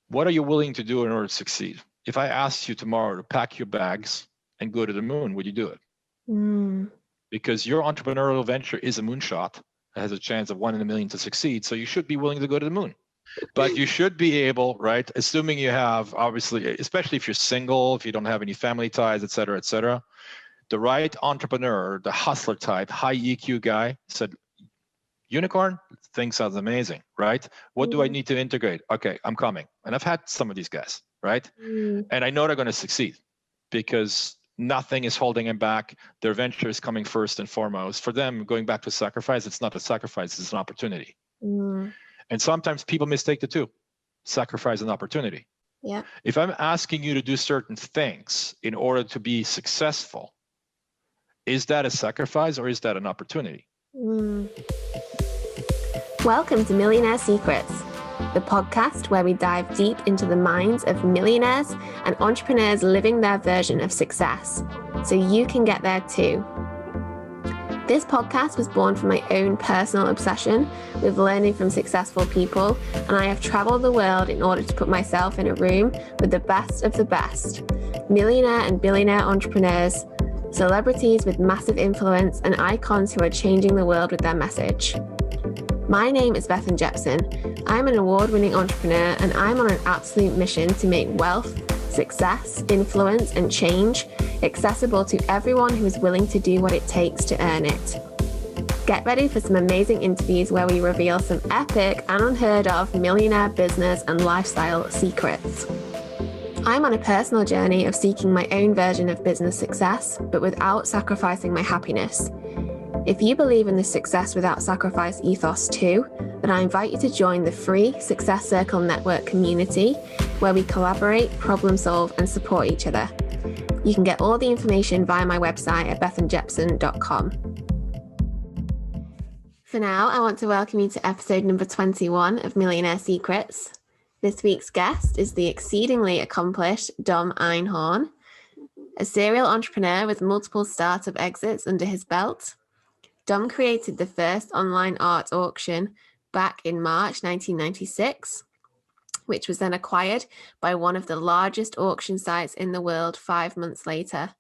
What are you willing to do in order to succeed? If I asked you tomorrow to pack your bags and go to the moon, would you do it? Because your entrepreneurial venture is a moonshot. It has a chance of 1 in a million to succeed. So you should be willing to go to the moon. But you should be able, right? Assuming you have, obviously, especially if you're single, if you don't have any family ties, et cetera, the right entrepreneur, the hustler type, high EQ guy said, unicorn, thing sounds amazing, right? What do I need to integrate? Okay, I'm coming. And I've had some of these guys, right? And I know they're going to succeed because nothing is holding them back. Their venture is coming first and foremost. For them, going back to sacrifice, it's not a sacrifice, it's an opportunity. And sometimes people mistake the two, sacrifice and opportunity. Yeah. If I'm asking you to do certain things in order to be successful, is that a sacrifice or is that an opportunity? Welcome to Millionaire Secrets, the podcast where we dive deep into the minds of millionaires and entrepreneurs living their version of success, so you can get there too. This podcast was born from my own personal obsession with learning from successful people, and I have traveled the world in order to put myself in a room with the best of the best, millionaire and billionaire entrepreneurs, celebrities with massive influence, and icons who are changing the world with their message. My name is Bethan Jepson. I'm an award-winning entrepreneur, and I'm on an absolute mission to make wealth, success, influence, and change accessible to everyone who is willing to do what it takes to earn it. Get ready for some amazing interviews where we reveal some epic and unheard of millionaire business and lifestyle secrets. I'm on a personal journey of seeking my own version of business success, but without sacrificing my happiness. If you believe in the success without sacrifice ethos too, then I invite you to join the free Success Circle Network community where we collaborate, problem solve, and support each other. You can get all the information via my website at bethanjepson.com. For now, I want to welcome you to episode number 21 of Millionaire Secrets. This week's guest is the exceedingly accomplished Dom Einhorn, a serial entrepreneur with multiple startup exits under his belt. Dom created the first online art auction back in March 1996, which was then acquired by one of the largest auction sites in the world 5 months later.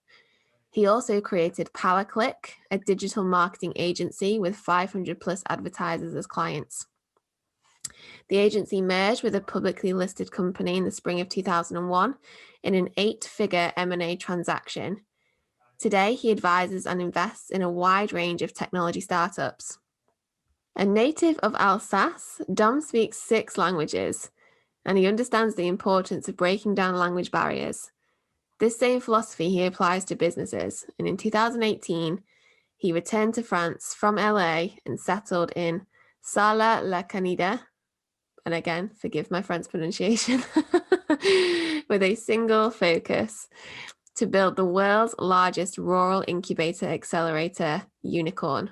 He also created PowerClick, a digital marketing agency with 500 plus advertisers as clients. The agency merged with a publicly listed company in the spring of 2001 in an 8-figure M&A transaction. Today, he advises and invests in a wide range of technology startups. A native of Alsace, Dom speaks 6 languages, and he understands the importance of breaking down language barriers. This same philosophy he applies to businesses, and in 2018, he returned to France from LA and settled in Sala-la-Canida, and again, forgive my French pronunciation, with a single focus: to build the world's largest rural incubator accelerator, Unicorn.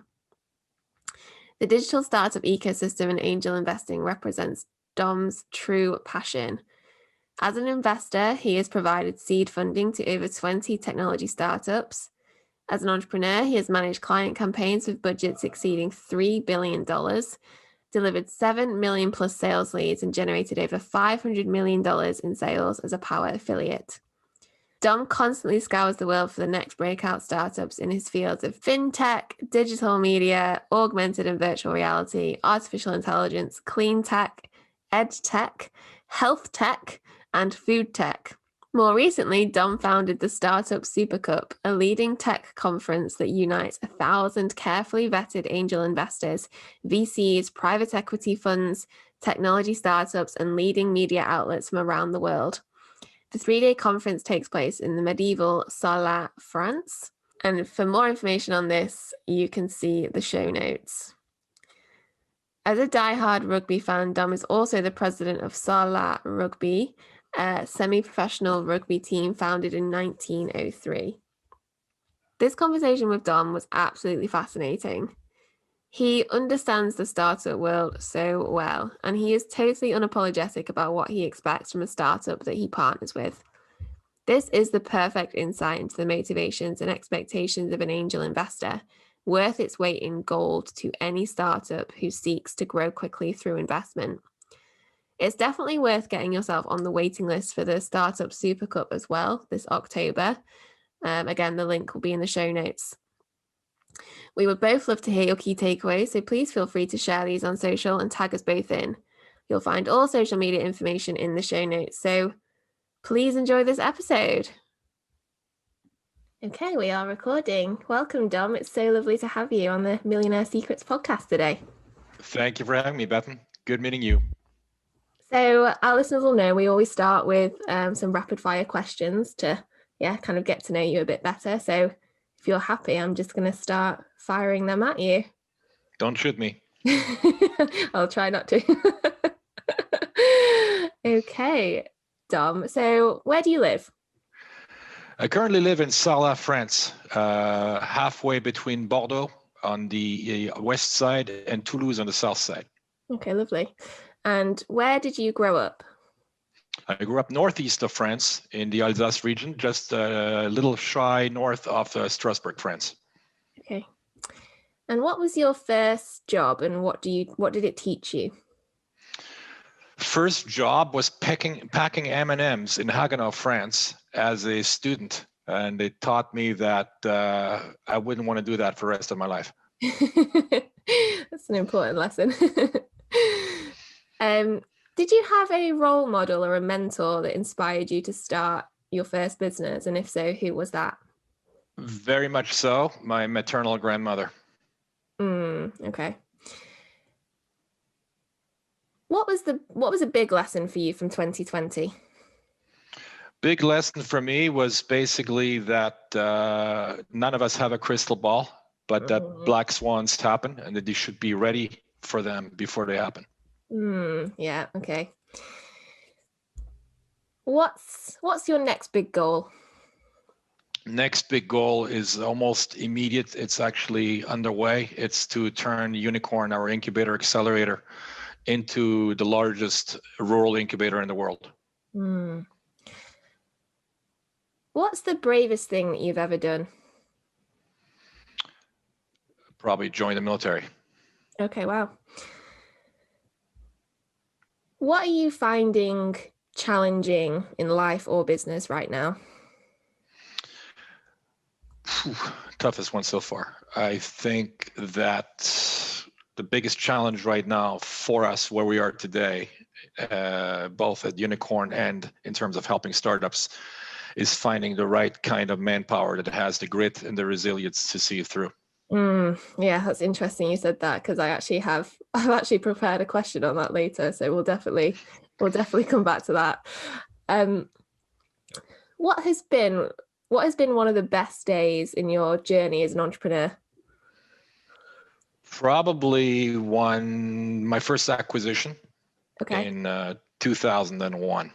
The digital startup ecosystem and angel investing represents Dom's true passion. As an investor, he has provided seed funding to over 20 technology startups. As an entrepreneur, he has managed client campaigns with budgets exceeding $3 billion, delivered 7 million plus sales leads, and generated over $500 million in sales as a power affiliate. Dom constantly scours the world for the next breakout startups in his fields of fintech, digital media, augmented and virtual reality, artificial intelligence, clean tech, ed tech, health tech, and food tech. More recently, Dom founded the Startup Super Cup, a leading tech conference that unites 1,000 carefully vetted angel investors, VCs, private equity funds, technology startups, and leading media outlets from around the world. The 3-day conference takes place in the medieval Sarlat, France. And for more information on this, you can see the show notes. As a diehard rugby fan, Dom is also the president of Sarlat Rugby, a semi-professional rugby team founded in 1903. This conversation with Dom was absolutely fascinating. He understands the startup world so well, and he is totally unapologetic about what he expects from a startup that he partners with. This is the perfect insight into the motivations and expectations of an angel investor, worth its weight in gold to any startup who seeks to grow quickly through investment. It's definitely worth getting yourself on the waiting list for the Startup Super Cup as well this October. Again, the link will be in the show notes. We would both love to hear your key takeaways, so please feel free to share these on social and tag us both in. You'll find all social media information in the show notes, so please enjoy this episode. Okay, we are recording. Welcome, Dom. It's so lovely to have you on the Millionaire Secrets podcast today. Thank you for having me, Bethan. Good meeting you. So our listeners will know we always start with some rapid fire questions to, kind of get to know you a bit better. So if you're happy, I'm just going to start firing them at you. Don't shoot me. I'll try not to. Okay, Dom. So where do you live? I currently live in Sarlat, France, halfway between Bordeaux on the west side and Toulouse on the south side. Okay, lovely. And where did you grow up? I grew up northeast of France in the Alsace region, just a little shy north of Strasbourg, France. Okay. And what was your first job, and what did it teach you? First job was packing M&Ms in Haguenau, France, as a student, and it taught me that I wouldn't want to do that for the rest of my life. That's an important lesson. Did you have a role model or a mentor that inspired you to start your first business? And if so, who was that? Very much so. My maternal grandmother. Okay. What was a big lesson for you from 2020? Big lesson for me was basically that none of us have a crystal ball, but that black swans happen and that you should be ready for them before they happen. Yeah, okay. What's your next big goal? Next big goal is almost immediate. It's actually underway. It's to turn Unicorn, our incubator accelerator, into the largest rural incubator in the world. What's the bravest thing that you've ever done? Probably join the military. Okay, wow. What are you finding challenging in life or business right now? Toughest one so far. I think that the biggest challenge right now for us where we are today, both at Unicorn and in terms of helping startups, is finding the right kind of manpower that has the grit and the resilience to see it through. Yeah, that's interesting you said that, because I've actually prepared a question on that later, so we'll definitely come back to that. What has been one of the best days in your journey as an entrepreneur? Probably my first acquisition. Okay. In 2001.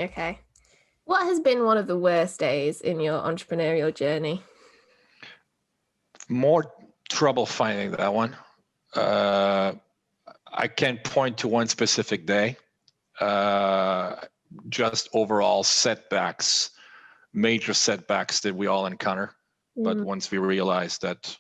Okay. What has been one of the worst days in your entrepreneurial journey? More trouble finding that one. I can't point to one specific day. Just overall setbacks, major setbacks that we all encounter. But once we realize that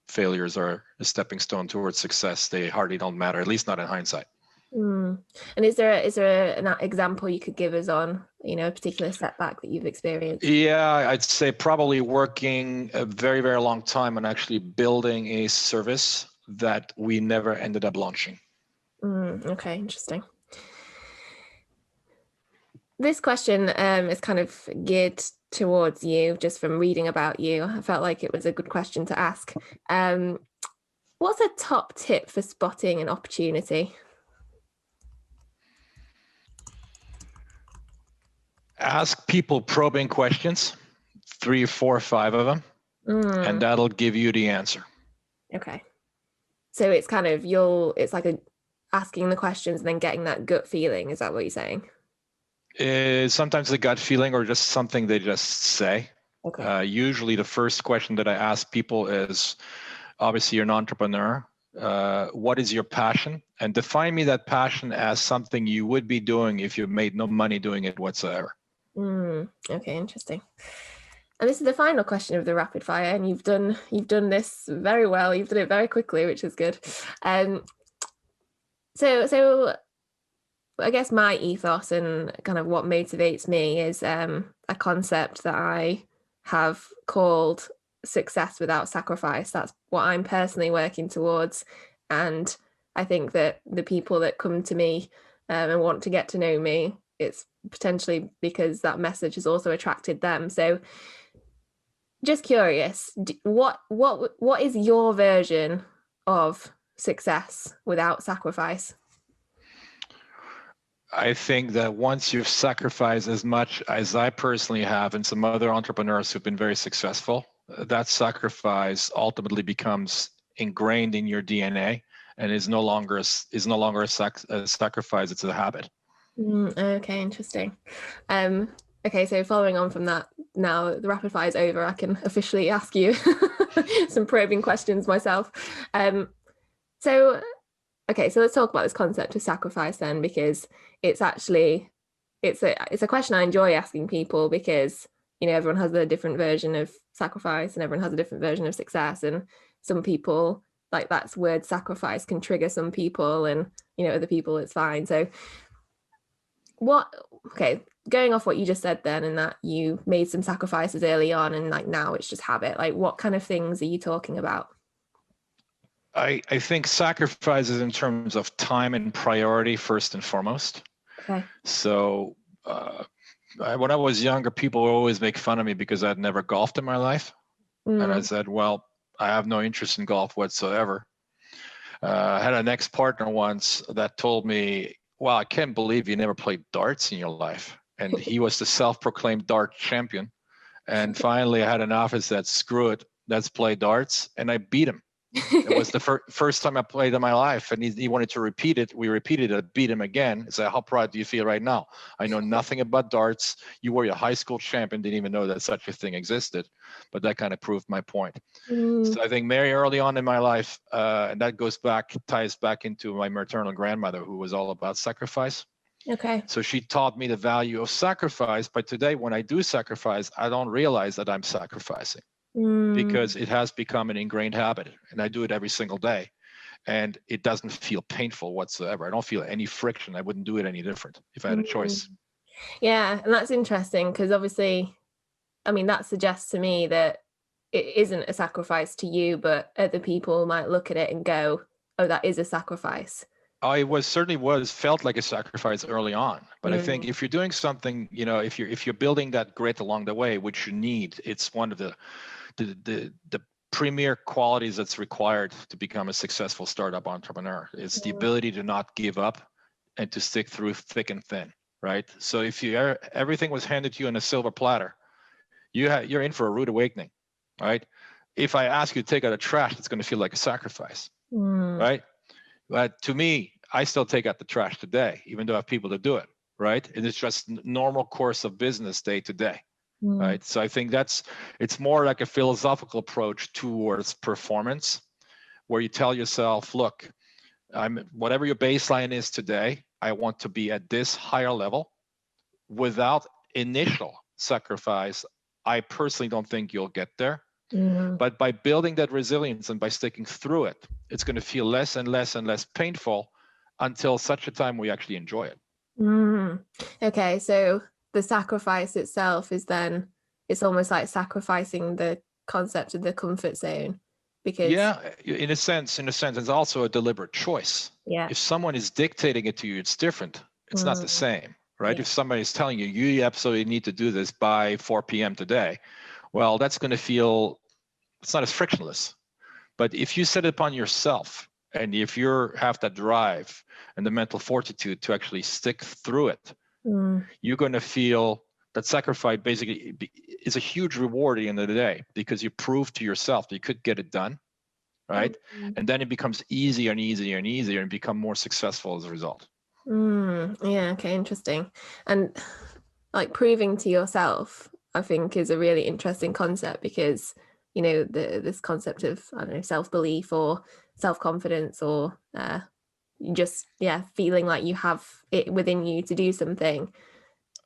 failures are a stepping stone towards success, they hardly don't matter, at least not in hindsight. And is there an example you could give us on, a particular setback that you've experienced? Yeah, I'd say probably working a very, very long time on actually building a service that we never ended up launching. Okay, interesting. This question is kind of geared towards you, just from reading about you. I felt like it was a good question to ask. What's a top tip for spotting an opportunity? Ask people probing questions, 3, 4, 5 of them, and that'll give you the answer. Okay. So it's kind of it's like asking the questions and then getting that gut feeling. Is that what you're saying? Sometimes a gut feeling or just something they just say. Okay. Usually the first question that I ask people is, obviously you're an entrepreneur. What is your passion? And define me that passion as something you would be doing if you made no money doing it whatsoever. Okay, interesting. And this is the final question of the rapid fire, and you've done this very well. You've done it very quickly, which is good. So I guess my ethos and kind of what motivates me is a concept that I have called success without sacrifice. That's what I'm personally working towards. And I think that the people that come to me and want to get to know me, it's potentially because that message has also attracted them. So just curious, what is your version of success without sacrifice? I think that once you've sacrificed as much as I personally have and some other entrepreneurs who've been very successful, that sacrifice ultimately becomes ingrained in your DNA and is no longer a sacrifice, it's a habit. Okay, interesting. Okay, so following on from that, now the rapid fire is over, I can officially ask you some probing questions myself. Okay, so let's talk about this concept of sacrifice then, because it's a question I enjoy asking people, because everyone has a different version of sacrifice and everyone has a different version of success, and some people, like, that's word sacrifice can trigger some people, and other people it's fine. So going off what you just said then, and that you made some sacrifices early on and like now it's just habit, like what kind of things are you talking about? I think sacrifices in terms of time and priority first and foremost. Okay. So when I was younger, people would always make fun of me because I'd never golfed in my life. And I said, well, I have no interest in golf whatsoever. I had an ex-partner once that told me, well, I can't believe you never played darts in your life. And he was the self-proclaimed dart champion. And finally, I had an office that, screw it, let's play darts. And I beat him. It was the first time I played in my life, and he wanted to repeat it. We repeated it, beat him again. He said, how proud do you feel right now? I know nothing about darts. You were a high school champion, didn't even know that such a thing existed. But that kind of proved my point. So I think very early on in my life, and that ties back into my maternal grandmother, who was all about sacrifice. Okay. So she taught me the value of sacrifice. But today, when I do sacrifice, I don't realize that I'm sacrificing. Because it has become an ingrained habit, and I do it every single day, and it doesn't feel painful whatsoever. I don't feel any friction. I wouldn't do it any different if I had a choice. Yeah, and that's interesting, because obviously, I mean, that suggests to me that it isn't a sacrifice to you, but other people might look at it and go, oh, that is a sacrifice. Certainly felt like a sacrifice early on, but I think if you're doing something, if you're building that grit along the way, which you need, it's one of the premier qualities that's required to become a successful startup entrepreneur. It's the ability to not give up and to stick through thick and thin, right? So if everything was handed to you on a silver platter, you're in for a rude awakening, right? If I ask you to take out the trash, it's going to feel like a sacrifice, right? But to me, I still take out the trash today, even though I have people to do it, right? And it's just normal course of business day to day. Right. So I think it's more like a philosophical approach towards performance, where you tell yourself, look, whatever your baseline is today, I want to be at this higher level. Without initial sacrifice, I personally don't think you'll get there. But by building that resilience and by sticking through it, it's going to feel less and less and less painful until such a time we actually enjoy it. Okay, so the sacrifice itself is then, it's almost like sacrificing the concept of the comfort zone, because in a sense it's also a deliberate choice. If someone is dictating it to you, it's different. It's not the same, right? If somebody is telling you, you absolutely need to do this by 4 p.m. today, well, that's going to feel, it's not as frictionless. But if you set it upon yourself, and if you have that drive and the mental fortitude to actually stick through it, you're going to feel that sacrifice basically is a huge reward at the end of the day, because you prove to yourself that you could get it done, right? And then it becomes easier and easier and easier, and become more successful as a result. Yeah, okay, interesting. And like proving to yourself, I think, is a really interesting concept, because this concept of, I don't know, self-belief or self-confidence, or just feeling like you have it within you to do something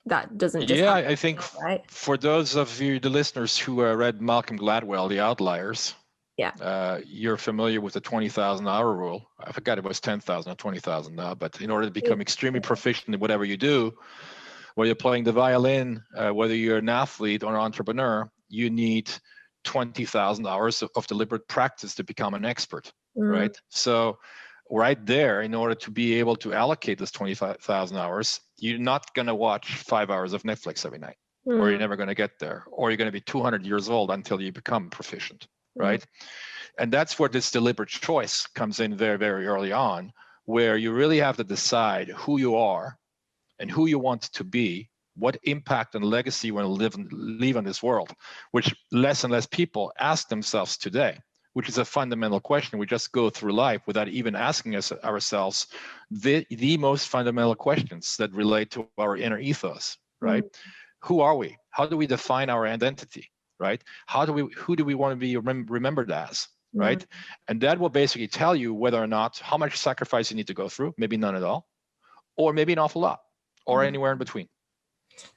that doesn't just happen, I think right? For those of you, the listeners who read Malcolm Gladwell, The Outliers, Yeah. You're familiar with the 20,000 hour rule. I forgot it was 10,000 or 20,000 now, but in order to become extremely proficient in whatever you do, whether you're playing the violin, whether you're an athlete or an entrepreneur, you need 20,000 hours of deliberate practice to become an expert, right? So right there, in order to be able to allocate this 25,000 hours, you're not going to watch 5 hours of Netflix every night, or you're never going to get there, or you're going to be 200 years old until you become proficient, right? And that's where this deliberate choice comes in very, very early on, where you really have to decide who you are and who you want to be, what impact and legacy you want to leave on this world, which less and less people ask themselves today, which is a fundamental question. We just go through life without even asking ourselves the most fundamental questions that relate to our inner ethos, right? Who are we? How do we define our identity, right? Who do we want to be remembered as, right? And that will basically tell you whether or not, how much sacrifice you need to go through, maybe none at all, or maybe an awful lot, or anywhere in between.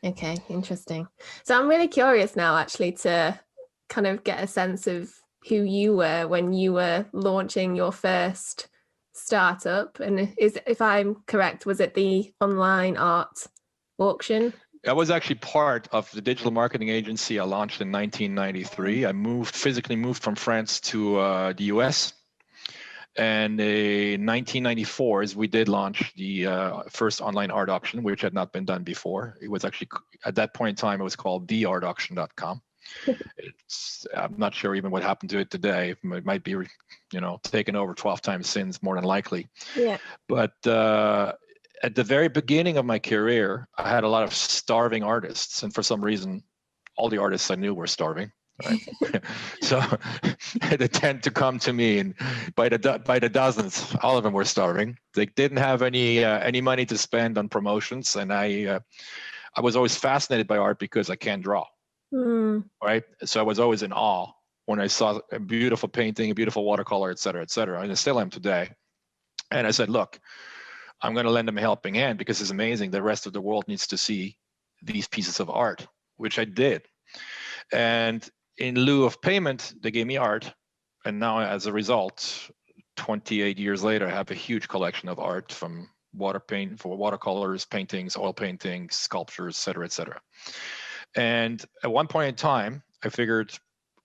Okay, interesting. So I'm really curious now, actually, to kind of get a sense of who you were when you were launching your first startup. And if I'm correct, was it the online art auction? I was actually part of the digital marketing agency I launched in 1993. I physically moved from France to the US. And in 1994 we did launch the first online art auction, which had not been done before. It was actually, at that point in time, it was called theartauction.com. I'm not sure even what happened to it today. It might be, taken over 12 times since, more than likely. Yeah. But at the very beginning of my career, I had a lot of starving artists. And for some reason, all the artists I knew were starving. Right. So they tend to come to me, and by the dozens, all of them were starving. They didn't have any money to spend on promotions, and I was always fascinated by art because I can't draw. Right. So I was always in awe when I saw a beautiful painting, a beautiful watercolor, et cetera, and I still am today. And I said, look, I'm going to lend them a helping hand because it's amazing. The rest of the world needs to see these pieces of art, which I did. And in lieu of payment, they gave me art. And now, as a result, 28 years later, I have a huge collection of art, from watercolors, paintings, oil paintings, sculptures, et cetera, et cetera. And at one point in time, I figured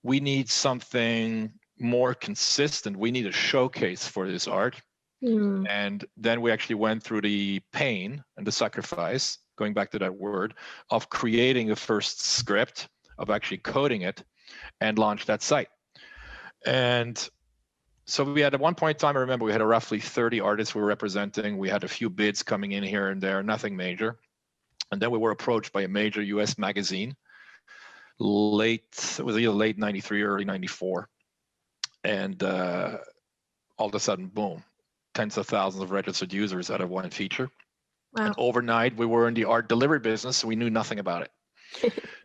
we need something more consistent. We need a showcase for this art. And then we actually went through the pain and the sacrifice, going back to that word, of creating the first script, of actually coding it, and launched that site. And so we had, at one point in time, I remember we had roughly 30 artists we were representing. We had a few bids coming in here and there, nothing major. And then we were approached by a major US magazine, it was either late 93 or early 94. And all of a sudden, boom, tens of thousands of registered users out of one feature. Wow. And overnight, we were in the art delivery business, so we knew nothing about it.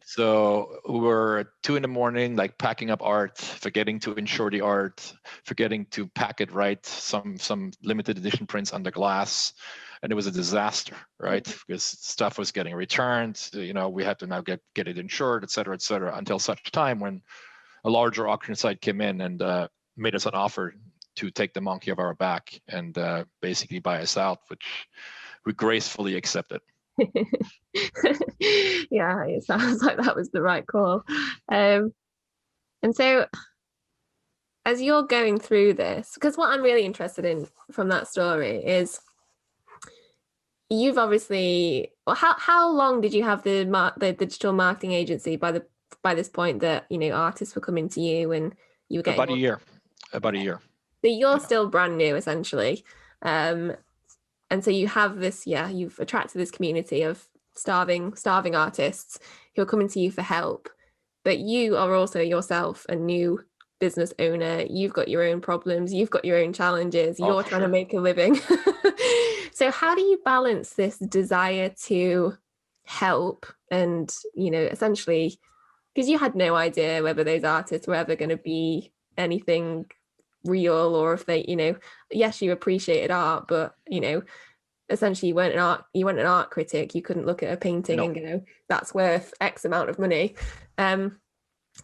So we were at 2 a.m, like packing up art, forgetting to insure the art, forgetting to pack it right, some limited edition prints under glass. And it was a disaster, right? Because stuff was getting returned. We had to now get it insured, et cetera, until such time when a larger auction site came in and made us an offer to take the monkey off our back and basically buy us out, which we gracefully accepted. Yeah, it sounds like that was the right call. And so as you're going through this, because what I'm really interested in from that story is, you've obviously, well, how long did you have the digital marketing agency by this point that artists were coming to you and you were getting about a year. So you're still brand new, essentially. And so you have this, you've attracted this community of starving artists who are coming to you for help. But you are also yourself a new business owner. You've got your own problems. You've got your own challenges. You're trying to make a living. So how do you balance this desire to help and, essentially, because you had no idea whether those artists were ever going to be anything real, or if they, yes, you appreciated art, but essentially you weren't an art critic. You couldn't look at a painting and go, that's worth X amount of money.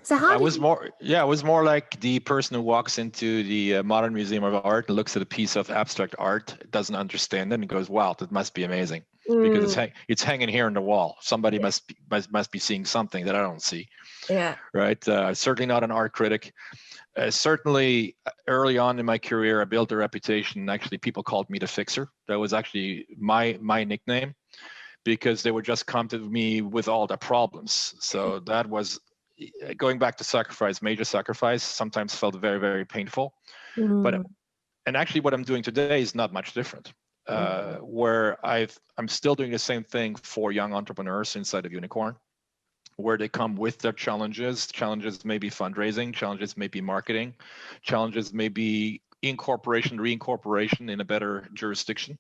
So how did you... I was more like the person who walks into the Modern Museum of Art and looks at a piece of abstract art, doesn't understand it, and goes, "Wow, that must be amazing," because it's hanging here on the wall. Somebody must be seeing something that I don't see. Yeah. Right. Certainly not an art critic. Certainly early on in my career, I built a reputation. Actually, people called me the fixer. That was actually my nickname, because they would just come to me with all the problems. So that was, going back to sacrifice, major sacrifice, sometimes felt very, very painful. And actually what I'm doing today is not much different, where I'm still doing the same thing for young entrepreneurs inside of Unicorn, where they come with their challenges. Challenges may be fundraising, challenges may be marketing, challenges may be incorporation, reincorporation in a better jurisdiction.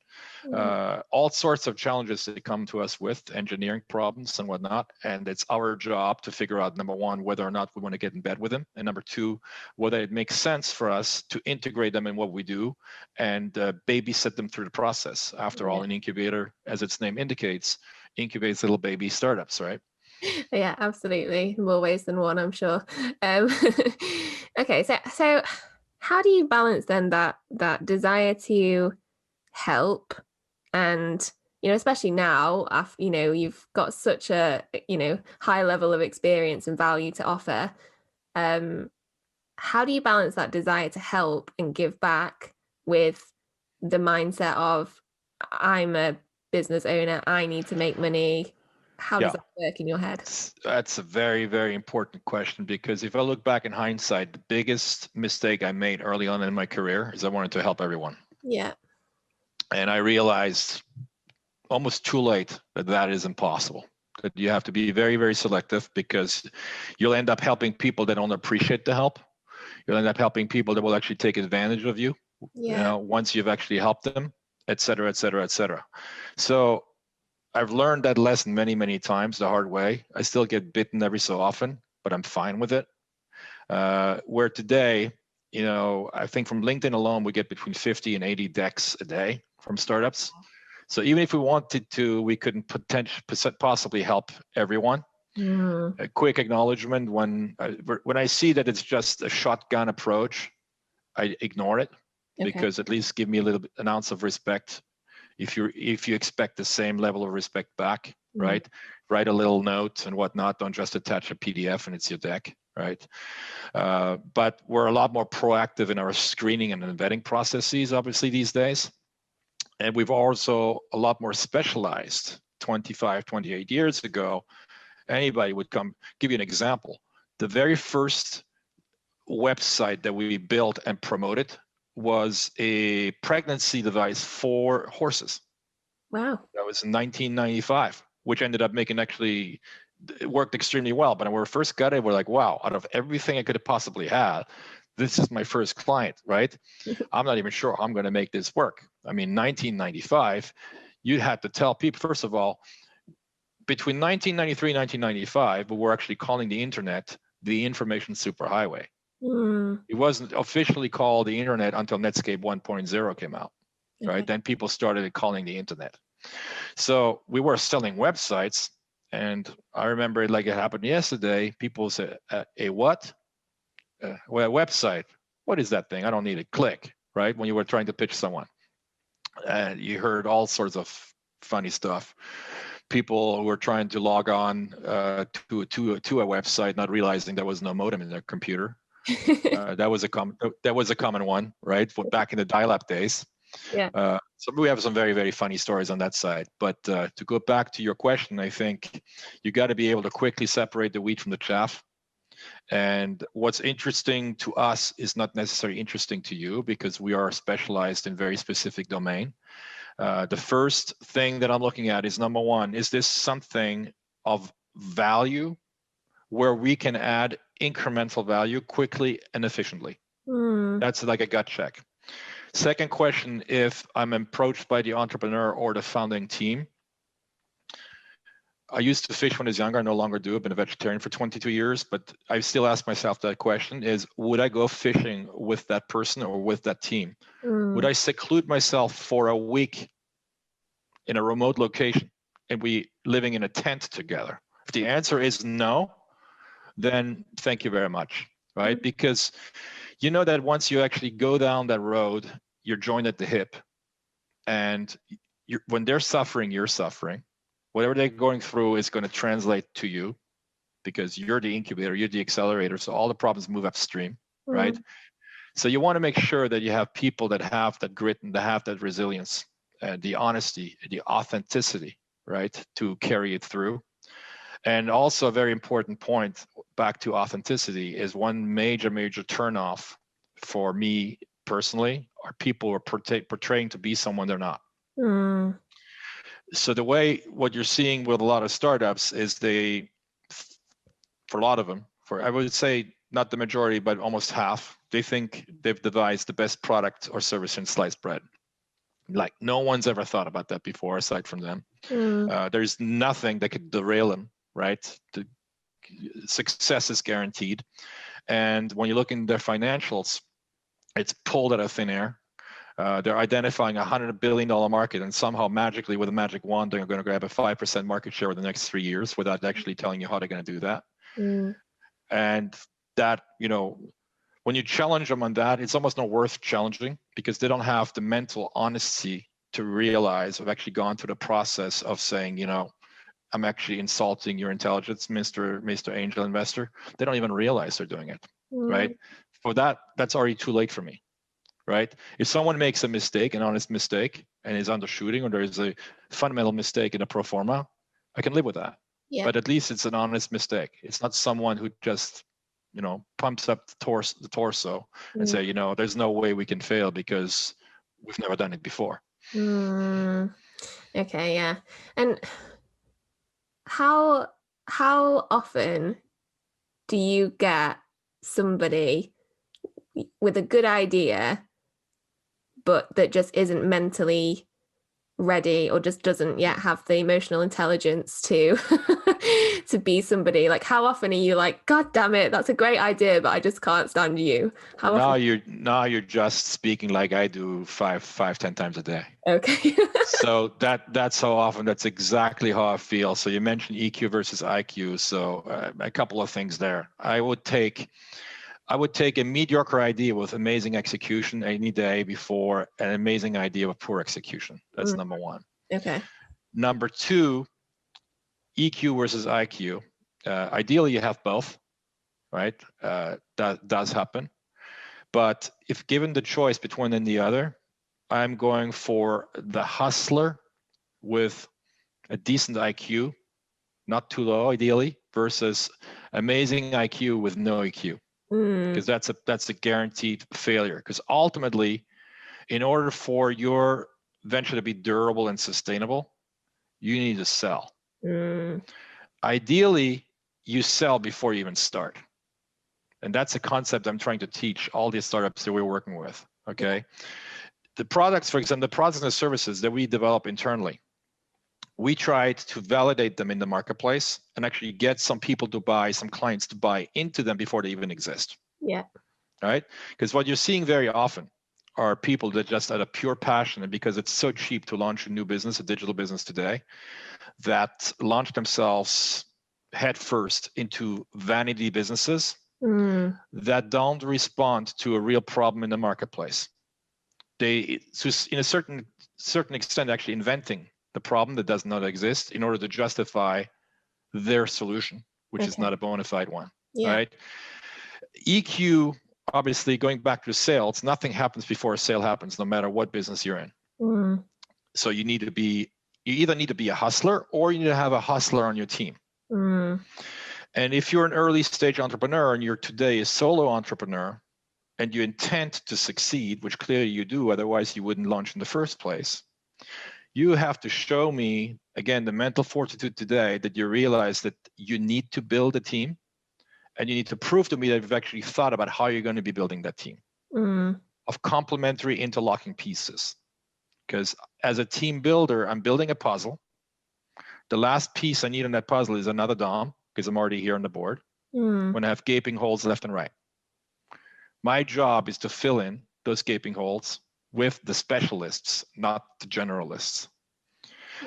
All sorts of challenges that come to us with engineering problems and whatnot. And it's our job to figure out, number one, whether or not we want to get in bed with them. And number two, whether it makes sense for us to integrate them in what we do and babysit them through the process. After all, an incubator, as its name indicates, incubates little baby startups, right? Yeah, absolutely. More ways than one, I'm sure. Okay, so how do you balance then that desire to help, and especially now, after you've got such a high level of experience and value to offer, how do you balance that desire to help and give back with the mindset of, I'm a business owner, I need to make money? How does that work in your head? That's a very, very important question, because if I look back in hindsight, the biggest mistake I made early on in my career is I wanted to help everyone. Yeah. And I realized almost too late that is impossible. That you have to be very, very selective, because you'll end up helping people that don't appreciate the help. You'll end up helping people that will actually take advantage of you, once you've actually helped them, et cetera, et cetera, et cetera. So I've learned that lesson many, many times the hard way. I still get bitten every so often, but I'm fine with it. Where today, I think from LinkedIn alone, we get between 50 and 80 decks a day from startups. So even if we wanted to, we couldn't possibly help everyone. A quick acknowledgement: when I see that it's just a shotgun approach, I ignore it, because at least give me an ounce of respect. If you expect the same level of respect back, right? Write a little note and whatnot. Don't just attach a PDF and it's your deck, right? But we're a lot more proactive in our screening and vetting processes, obviously, these days. And we've also a lot more specialized. 25, 28 years ago, anybody would come. Give you an example. The very first website that we built and promoted was a pregnancy device for horses. Wow. That was in 1995, which ended up it worked extremely well. But when we first got it, we're like, wow, out of everything I could have possibly had, this is my first client, right? I'm not even sure how I'm going to make this work. I mean, 1995, you had to tell people, first of all, between 1993 and 1995, we were actually calling the internet the information superhighway. It wasn't officially called the internet until Netscape 1.0 came out, right? Then people started calling the internet. So we were selling websites, and I remember it like it happened yesterday. People said, a what? Well, a website. What is that thing? I don't need it. Click, right? When you were trying to pitch someone. And you heard all sorts of funny stuff. People were trying to log on to a website, not realizing there was no modem in their computer. That was a common one, right? Back in the dial-up days. So we have some very, very funny stories on that side. But to go back to your question, I think you got to be able to quickly separate the wheat from the chaff. And what's interesting to us is not necessarily interesting to you, because we are specialized in very specific domain. The first thing that I'm looking at is, number one, is this something of value where we can add incremental value quickly and efficiently? That's like a gut check. Second question, if I'm approached by the entrepreneur or the founding team, I used to fish when I was younger. I no longer do. I've been a vegetarian for 22 years, but I still ask myself that question: is would I go fishing with that person or with that team? Would I seclude myself for a week in a remote location and we living in a tent together? If the answer is no, then thank you very much, right? Because you know that once you actually go down that road, you're joined at the hip, and when they're suffering, you're suffering. Whatever they're going through is going to translate to you, because you're the incubator, you're the accelerator, so all the problems move upstream, right? So you want to make sure that you have people that have that grit and that have that resilience, and the honesty, the authenticity, right, to carry it through. And also a very important point back to authenticity is one major turnoff for me personally are people who are portraying to be someone they're not. So what you're seeing with a lot of startups is for a lot of them, I would say not the majority, but almost half, they think they've devised the best product or service in sliced bread. Like no one's ever thought about that before aside from them. There's nothing that could derail them, right? The success is guaranteed. And when you look in their financials, it's pulled out of thin air. They're identifying a $100 billion market, and somehow magically with a magic wand, they're going to grab a 5% market share over the next 3 years without actually telling you how they're going to do that. And that, when you challenge them on that, it's almost not worth challenging, because they don't have the mental honesty to realize I've actually gone through the process of saying, I'm actually insulting your intelligence, Mr. Angel Investor. They don't even realize they're doing it, right? For that, that's already too late for me, right? If someone makes a mistake, an honest mistake, and is undershooting, or there is a fundamental mistake in a pro forma, I can live with that. Yeah. But at least it's an honest mistake. It's not someone who just, pumps up the torso and say, there's no way we can fail because we've never done it before. Okay, yeah. And how often do you get somebody with a good idea, but that just isn't mentally ready or just doesn't yet have the emotional intelligence to to be somebody? Like, how often are you like, God damn it, that's a great idea, but I just can't stand you? Now you're just speaking like I do 10 times a day. Okay. So that's how often, that's exactly how I feel. So you mentioned EQ versus IQ. So a couple of things there. I would take a mediocre idea with amazing execution any day before an amazing idea with poor execution. That's number one. Okay. Number two, EQ versus IQ. Ideally, you have both, right? That does happen. But if given the choice between one and the other, I'm going for the hustler with a decent IQ, not too low ideally, versus amazing IQ with no EQ. Because that's a guaranteed failure. Because ultimately, in order for your venture to be durable and sustainable, you need to sell. Ideally, you sell before you even start. And that's a concept I'm trying to teach all these startups that we're working with, okay? The products, for example, the products and the services that we develop internally, we tried to validate them in the marketplace and actually get some people to buy, some clients to buy into them before they even exist. Yeah. Right? Because what you're seeing very often are people that just out of pure passion, and because it's so cheap to launch a new business, a digital business today, that launch themselves headfirst into vanity businesses that don't respond to a real problem in the marketplace. They, in a certain extent, actually inventing the problem that does not exist in order to justify their solution, which is not a bona fide one, right? EQ, obviously, going back to sales, nothing happens before a sale happens, no matter what business you're in. So you either need to be a hustler, or you need to have a hustler on your team. And if you're an early stage entrepreneur and you're today a solo entrepreneur and you intend to succeed, which clearly you do, otherwise you wouldn't launch in the first place, you have to show me, again, the mental fortitude today that you realize that you need to build a team, and you need to prove to me that you've actually thought about how you're going to be building that team of complementary interlocking pieces. Because as a team builder, I'm building a puzzle. The last piece I need on that puzzle is another DOM, because I'm already here on the board, when I have gaping holes left and right. My job is to fill in those gaping holes with the specialists, not the generalists.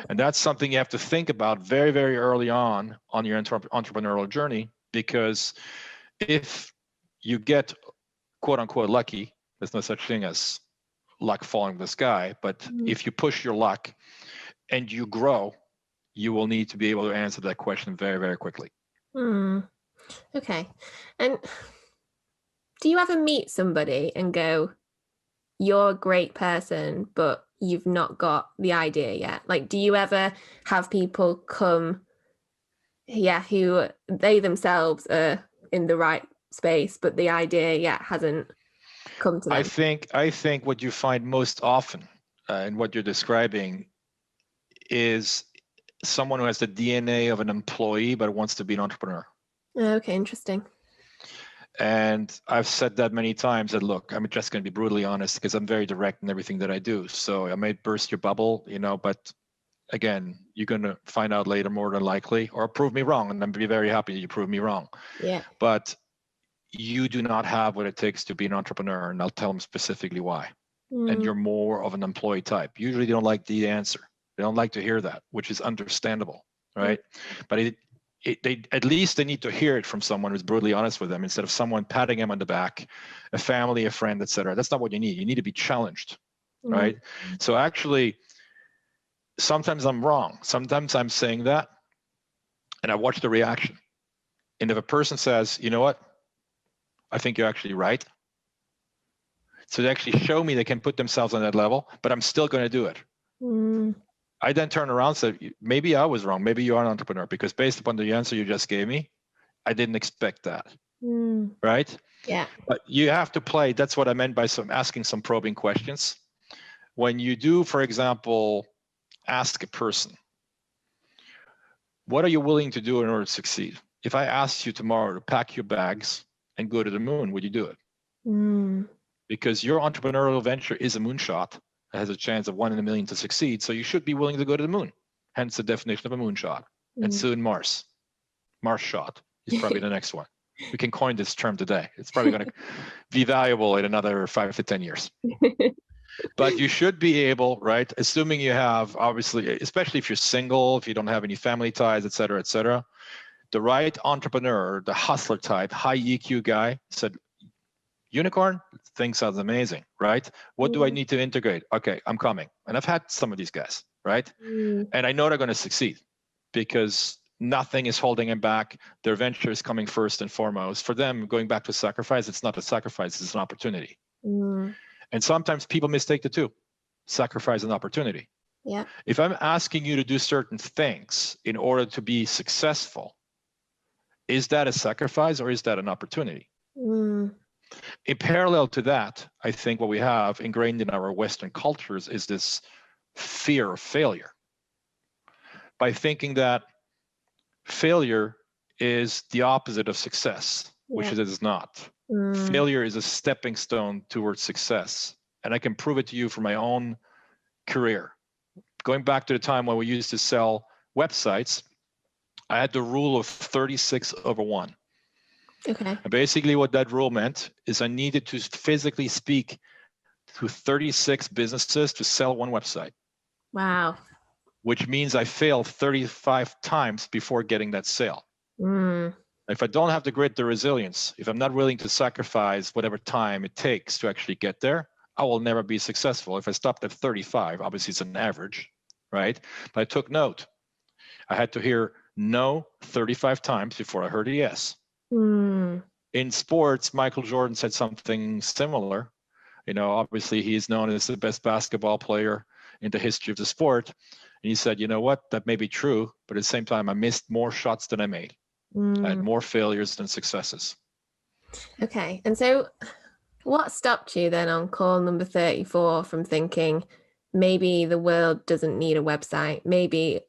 And that's something you have to think about very, very early on your entrepreneurial journey, because if you get quote unquote lucky, there's no such thing as luck falling from the sky, but if you push your luck and you grow, you will need to be able to answer that question very, very quickly. Okay. And do you ever meet somebody and go, you're a great person, but you've not got the idea yet? Like, do you ever have people come, who they themselves are in the right space, but the idea yet hasn't come to them? I think what you find most often in what you're describing is someone who has the DNA of an employee but wants to be an entrepreneur. Okay, interesting. And I've said that many times that, look, I'm just going to be brutally honest because I'm very direct in everything that I do. So I may burst your bubble, but again, you're going to find out later more than likely, or prove me wrong. And I'm be very happy that you prove me wrong. Yeah. But you do not have what it takes to be an entrepreneur. And I'll tell them specifically why. And you're more of an employee type. Usually they don't like the answer. They don't like to hear that, which is understandable, right? But they at least they need to hear it from someone who's brutally honest with them instead of someone patting them on the back, a family, a friend, etc. That's not what you need. You need to be challenged, right? So actually, sometimes I'm wrong. Sometimes I'm saying that, and I watch the reaction. And if a person says, you know what, I think you're actually right. So they actually show me they can put themselves on that level, but I'm still going to do it. I then turn around and say, maybe I was wrong. Maybe you are an entrepreneur, because based upon the answer you just gave me, I didn't expect that. Right? Yeah. But you have to play. That's what I meant by asking some probing questions. When you do, for example, ask a person, what are you willing to do in order to succeed? If I asked you tomorrow to pack your bags and go to the moon, would you do it? Because your entrepreneurial venture is a moonshot. It has a chance of 1 in a million to succeed. So you should be willing to go to the moon. Hence the definition of a moonshot. And soon Mars. Mars shot is probably the next one. We can coin this term today. It's probably going to be valuable in another 5 to 10 years. But you should be able, right? Assuming you have, obviously, especially if you're single, if you don't have any family ties, et cetera, the right entrepreneur, the hustler type, high EQ guy said, unicorn, thing sounds amazing, right? What do I need to integrate? Okay, I'm coming. And I've had some of these guys, right? And I know they're going to succeed because nothing is holding them back. Their venture is coming first and foremost. For them, going back to sacrifice, it's not a sacrifice, it's an opportunity. And sometimes people mistake the two, sacrifice and opportunity. Yeah. If I'm asking you to do certain things in order to be successful, is that a sacrifice or is that an opportunity? In parallel to that, I think what we have ingrained in our Western cultures is this fear of failure. By thinking that failure is the opposite of success, which it is not. Failure is a stepping stone towards success. And I can prove it to you from my own career. Going back to the time when we used to sell websites, I had the rule of 36/1. Okay. And basically what that rule meant is I needed to physically speak to 36 businesses to sell one website. Wow. Which means I failed 35 times before getting that sale. If I don't have the grit, the resilience, if I'm not willing to sacrifice whatever time it takes to actually get there, I will never be successful. If I stopped at 35, obviously it's an average, right? But I took note. I had to hear no 35 times before I heard a yes. In sports, Michael Jordan said something similar. Obviously he's known as the best basketball player in the history of the sport. And he said, you know what, that may be true, but at the same time, I missed more shots than I made. I had more failures than successes. Okay. And so what stopped you then on call number 34 from thinking, maybe the world doesn't need a website. Maybe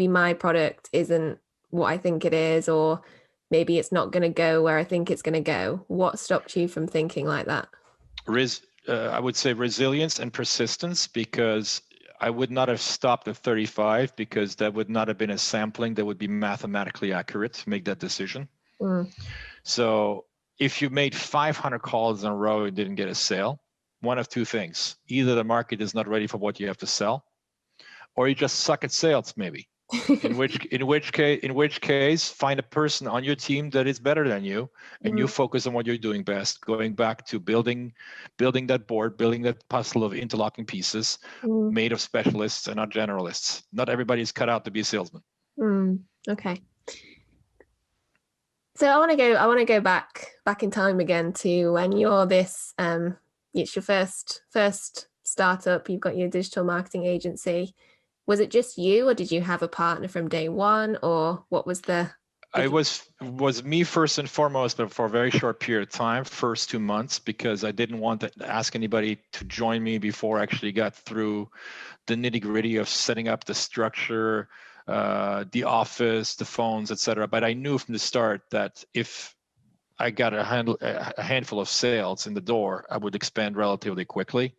my product isn't what I think it is, or maybe it's not going to go where I think it's going to go. What stopped you from thinking like that? I would say resilience and persistence, because I would not have stopped at 35 because that would not have been a sampling that would be mathematically accurate to make that decision. So if you made 500 calls in a row and didn't get a sale, one of two things. Either the market is not ready for what you have to sell, or you just suck at sales maybe. In which case, find a person on your team that is better than you, and you focus on what you're doing best. Going back to building that board, building that puzzle of interlocking pieces, made of specialists and not generalists. Not everybody's cut out to be a salesman. Okay. So I want to go back in time again to when you're this. It's your first startup. You've got your digital marketing agency. Was it just you, or did you have a partner from day one, or what was the? It was me first and foremost, but for a very short period of time, first 2 months, because I didn't want to ask anybody to join me before I actually got through the nitty-gritty of setting up the structure, the office, the phones, etc. But I knew from the start that if I got a handful of sales in the door, I would expand relatively quickly.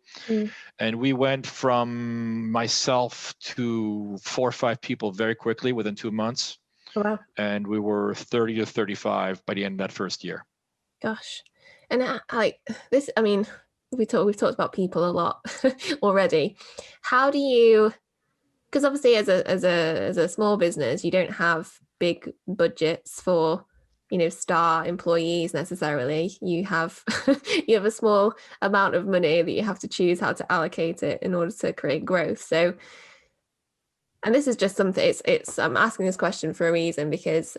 And we went from myself to 4 or 5 people very quickly within 2 months. Oh, wow. And we were 30 to 35 by the end of that first year. Gosh. And like this, I mean, we've talked about people a lot already. How do you, because obviously as a small business, you don't have big budgets for, star employees necessarily. You have a small amount of money that you have to choose how to allocate it in order to create growth. So, and this is just something, I'm asking this question for a reason, because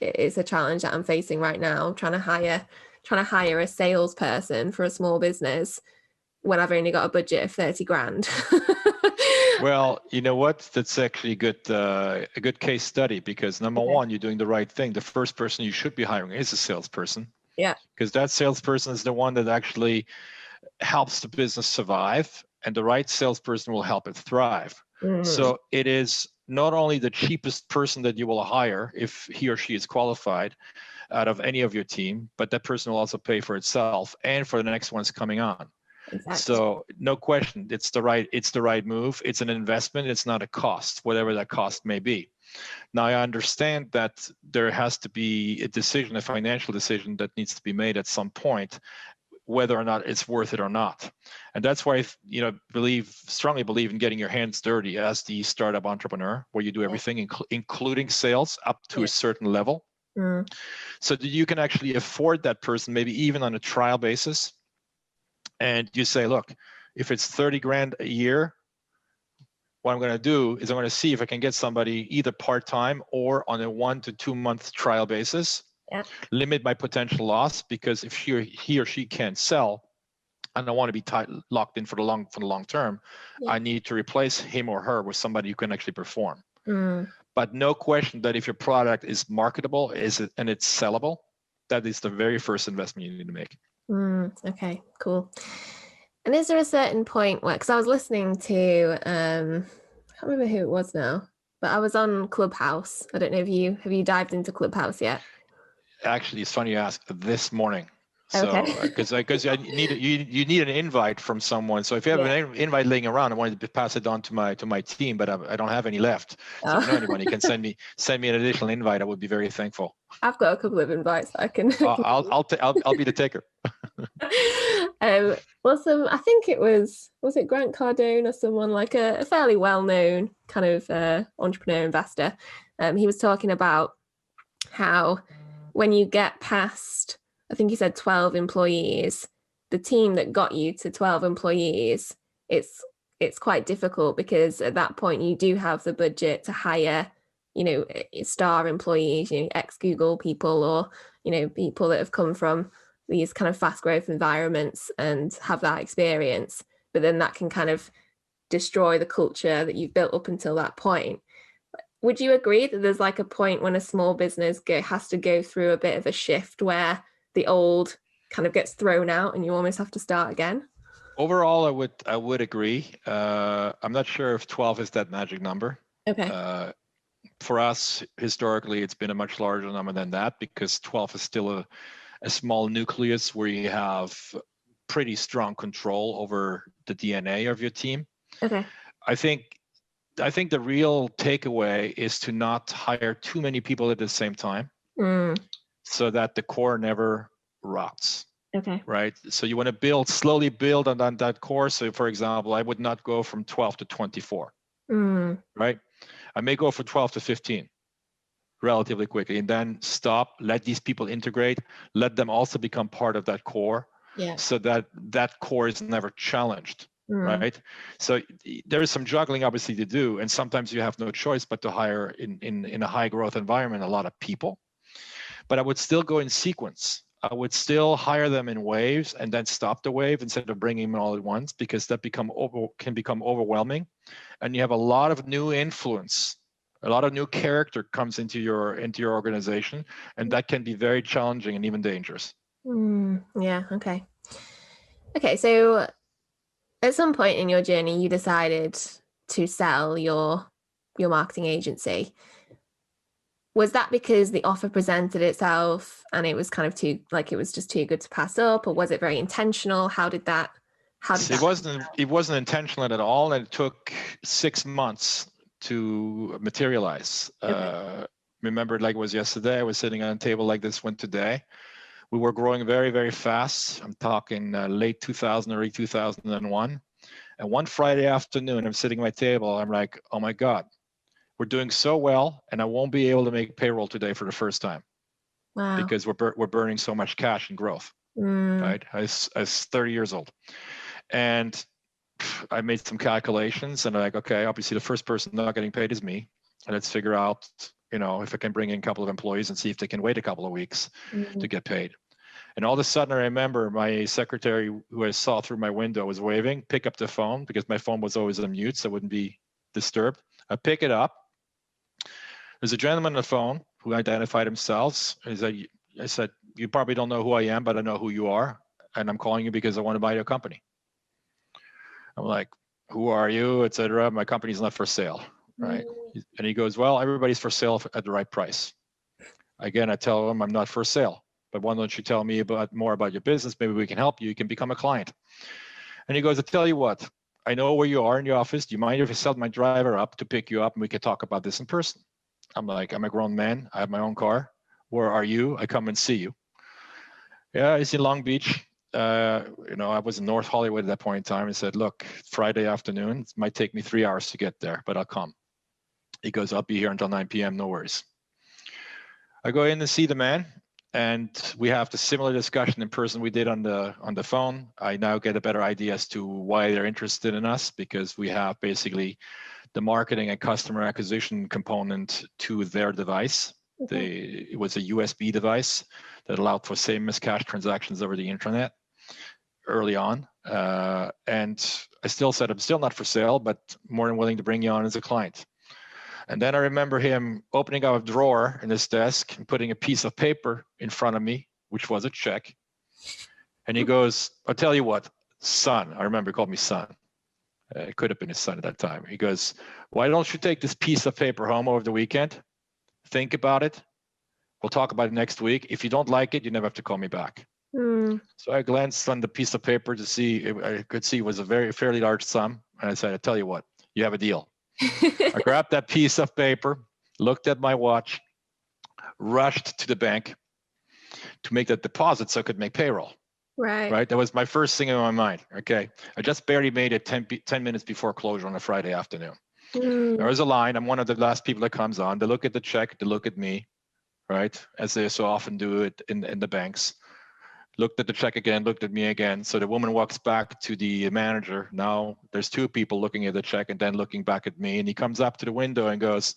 it's a challenge that I'm facing right now, trying to hire a salesperson for a small business when I've only got a budget of 30 grand. Well, you know what? That's actually a good case study, because number one, you're doing the right thing. The first person you should be hiring is a salesperson. Yeah. Because that salesperson is the one that actually helps the business survive, and the right salesperson will help it thrive. So it is not only the cheapest person that you will hire if he or she is qualified out of any of your team, but that person will also pay for itself and for the next ones coming on. Exactly. So no question, it's the right move. It's an investment. It's not a cost, whatever that cost may be. Now, I understand that there has to be a financial decision that needs to be made at some point, whether or not it's worth it or not. And that's why I strongly believe in getting your hands dirty as the startup entrepreneur, where you do everything, including sales, up to a certain level, so that you can actually afford that person, maybe even on a trial basis. And you say, look, if it's 30 grand a year, what I'm going to do is I'm going to see if I can get somebody either part-time or on a 1 to 2 month trial basis. Limit my potential loss, because if he or she can't sell and I want to be locked in for the long term, I need to replace him or her with somebody who can actually perform. But no question that if your product is marketable, and it's sellable, that is the very first investment you need to make. Okay, cool. And is there a certain point where, because I was listening to, I can't remember who it was now, but I was on Clubhouse. I don't know if have you dived into Clubhouse yet? Actually, it's funny you ask. This morning. So, because you need an invite from someone. So if you have an invite laying around, I wanted to pass it on to my team, but I don't have any left. So if you know anybody can send me an additional invite, I would be very thankful. I've got a couple of invites that I can. I'll be the taker. I think it was it Grant Cardone or someone, like a fairly well-known kind of entrepreneur investor. He was talking about how when you get past, I think he said 12 employees, the team that got you to 12 employees, it's quite difficult, because at that point you do have the budget to hire, star employees, ex-Google people, or, people that have come from these kind of fast growth environments and have that experience. But then that can kind of destroy the culture that you've built up until that point. Would you agree that there's like a point when a small business has to go through a bit of a shift where the old kind of gets thrown out and you almost have to start again? Overall, I would agree. I'm not sure if 12 is that magic number. Okay. For us, historically, it's been a much larger number than that, because 12 is still a small nucleus where you have pretty strong control over the DNA of your team. Okay. I think the real takeaway is to not hire too many people at the same time, so that the core never rots. Okay. Right. So you want to slowly build on that core. So, for example, I would not go from 12 to 24. Right. I may go for 12 to 15 relatively quickly, and then stop, let these people integrate, let them also become part of that core, so that that core is never challenged, right? So there is some juggling obviously to do, and sometimes you have no choice but to hire in a high growth environment a lot of people. But I would still go in sequence. I would still hire them in waves and then stop the wave instead of bringing them all at once, because that can become overwhelming, and you have a lot of new influence, a lot of new character comes into your organization, and that can be very challenging and even dangerous. Yeah. Okay. So at some point in your journey, you decided to sell your marketing agency. Was that because the offer presented itself and it was kind of it was just too good to pass up, or was it very intentional? How did that? It wasn't intentional at all, and it took 6 months to materialize. Remember, like it was yesterday, I was sitting on a table like this one today. We were growing very, very fast. I'm talking late 2000, early 2001. And one Friday afternoon, I'm sitting at my table. I'm like, oh my God, we're doing so well, and I won't be able to make payroll today for the first time. Wow. Because we're burning so much cash in growth. Right? I was 30 years old. And I made some calculations, and I'm like, okay, obviously the first person not getting paid is me. And let's figure out, if I can bring in a couple of employees and see if they can wait a couple of weeks to get paid. And all of a sudden, I remember my secretary, who I saw through my window, was waving, pick up the phone, because my phone was always on mute, so it wouldn't be disturbed. I pick it up. There's a gentleman on the phone who identified himself. I said, you probably don't know who I am, but I know who you are. And I'm calling you because I want to buy your company. I'm like, who are you, et cetera. My company's not for sale, right? And he goes, well, everybody's for sale at the right price. Again, I tell him I'm not for sale, but why don't you tell me more about your business? Maybe we can help you. You can become a client. And he goes, I tell you what, I know where you are in your office. Do you mind if I set my driver up to pick you up and we can talk about this in person? I'm like, I'm a grown man. I have my own car. Where are you? I come and see you. Yeah, he's in Long Beach. I was in North Hollywood at that point in time. He said, look, Friday afternoon, it might take me 3 hours to get there, but I'll come. He goes, I'll be here until 9 p.m. No worries. I go in and see the man, and we have the similar discussion in person we did on the phone. I now get a better idea as to why they're interested in us, because we have basically the marketing and customer acquisition component to their device. It was a USB device that allowed for same as cash transactions over the internet early on. And I still said, I'm still not for sale, but more than willing to bring you on as a client. And then I remember him opening up a drawer in his desk and putting a piece of paper in front of me, which was a check. And he goes, I'll tell you what, son. I remember he called me son. It could have been his son at that time. He goes, why don't you take this piece of paper home over the weekend? Think about it. We'll talk about it next week. If you don't like it, you never have to call me back. So I glanced on the piece of paper to see, I could see it was a fairly large sum. And I said, I tell you what, you have a deal. I grabbed that piece of paper, looked at my watch, rushed to the bank to make that deposit so I could make payroll. Right. That was my first thing in my mind. Okay. I just barely made it 10 minutes before closure on a Friday afternoon. There was a line. I'm one of the last people that comes on. They look at the check. They look at me, right? As they so often do it in the banks. Looked at the check again, looked at me again. So the woman walks back to the manager. Now there's two people looking at the check and then looking back at me. And he comes up to the window and goes,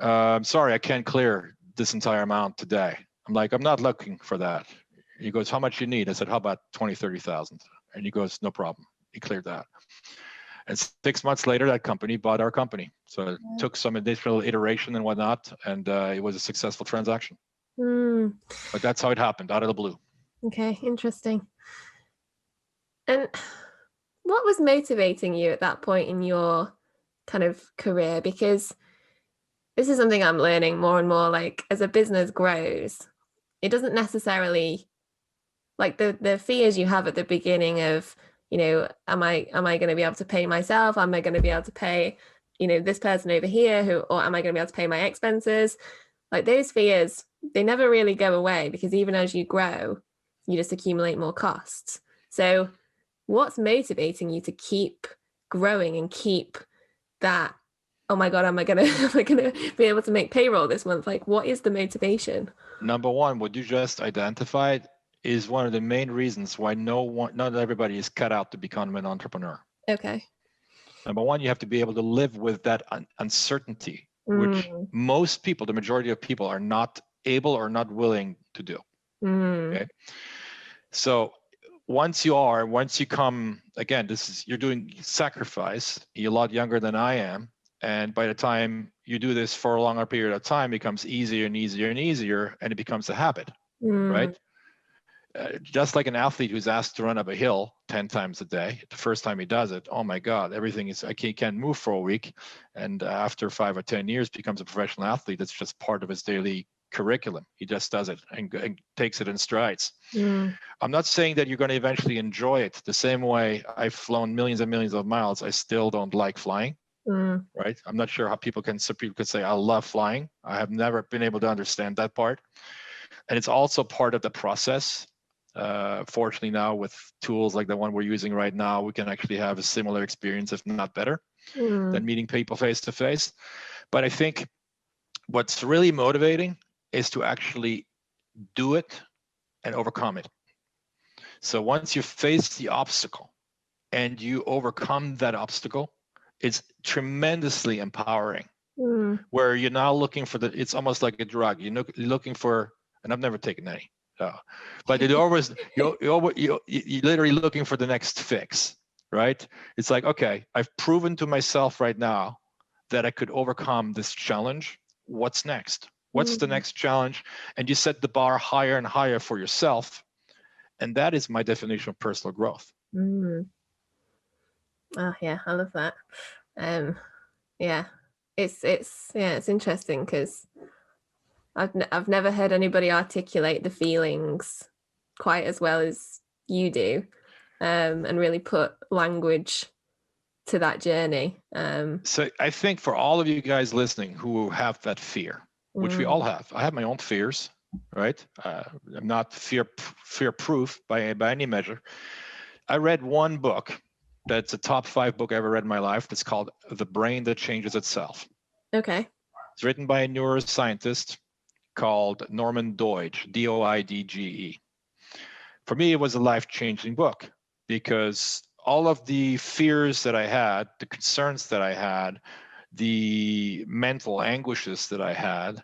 I'm sorry, I can't clear this entire amount today. I'm like, I'm not looking for that. He goes, how much you need? I said, how about 20, 30,000? And he goes, no problem. He cleared that. And 6 months later, that company bought our company. So it took some additional iteration and whatnot, and it was a successful transaction. But that's how it happened, out of the blue. Okay, interesting. And what was motivating you at that point in your kind of career? Because this is something I'm learning more and more, like as a business grows, it doesn't necessarily, like the fears you have at the beginning of, am I going to be able to pay myself? Am I going to be able to pay, this person over here or am I going to be able to pay my expenses? Like those fears, they never really go away, because even as you grow, you just accumulate more costs. So what's motivating you to keep growing and keep that oh my God, am I gonna be able to make payroll this month? Like, what is the motivation? Number one, what you just identified is one of the main reasons why not everybody is cut out to become an entrepreneur. Okay. Number one, you have to be able to live with that uncertainty, which most people, the majority of people, are not able or not willing to do. Okay. So once you come, again, you're doing sacrifice. You're a lot younger than I am. And by the time you do this for a longer period of time, it becomes easier and easier and easier, and it becomes a habit, right? Just like an athlete who's asked to run up a hill 10 times a day, the first time he does it, oh my God, I can't move for a week. And after 5 or 10 years, becomes a professional athlete. It's just part of his daily curriculum. He just does it and takes it in strides. I'm not saying that you're going to eventually enjoy it. The same way I've flown millions and millions of miles, I still don't like flying. Right? I'm not sure how people can say, I love flying. I have never been able to understand that part. And it's also part of the process. Fortunately now with tools like the one we're using right now, we can actually have a similar experience, if not better, than meeting people face to face. But I think what's really motivating is to actually do it and overcome it. So once you face the obstacle and you overcome that obstacle, it's tremendously empowering. Where you're now looking for it's almost like a drug. You're looking for, and I've never taken any, but you're literally looking for the next fix, right? It's like, okay, I've proven to myself right now that I could overcome this challenge. What's next? What's the next challenge? And you set the bar higher and higher for yourself. And that is my definition of personal growth. Oh yeah, I love that. Yeah, it's interesting because I've never heard anybody articulate the feelings quite as well as you do, and really put language to that journey. So I think for all of you guys listening who have that fear, which we all have, I have my own fears, right? I'm not fear proof by any measure. I read one book that's a top 5 book I ever read in my life. That's called The Brain That Changes Itself. Okay. It's written by a neuroscientist called Norman Doidge, Doidge. For me, it was a life-changing book because all of the fears that I had, the concerns that I had, the mental anguishes that I had,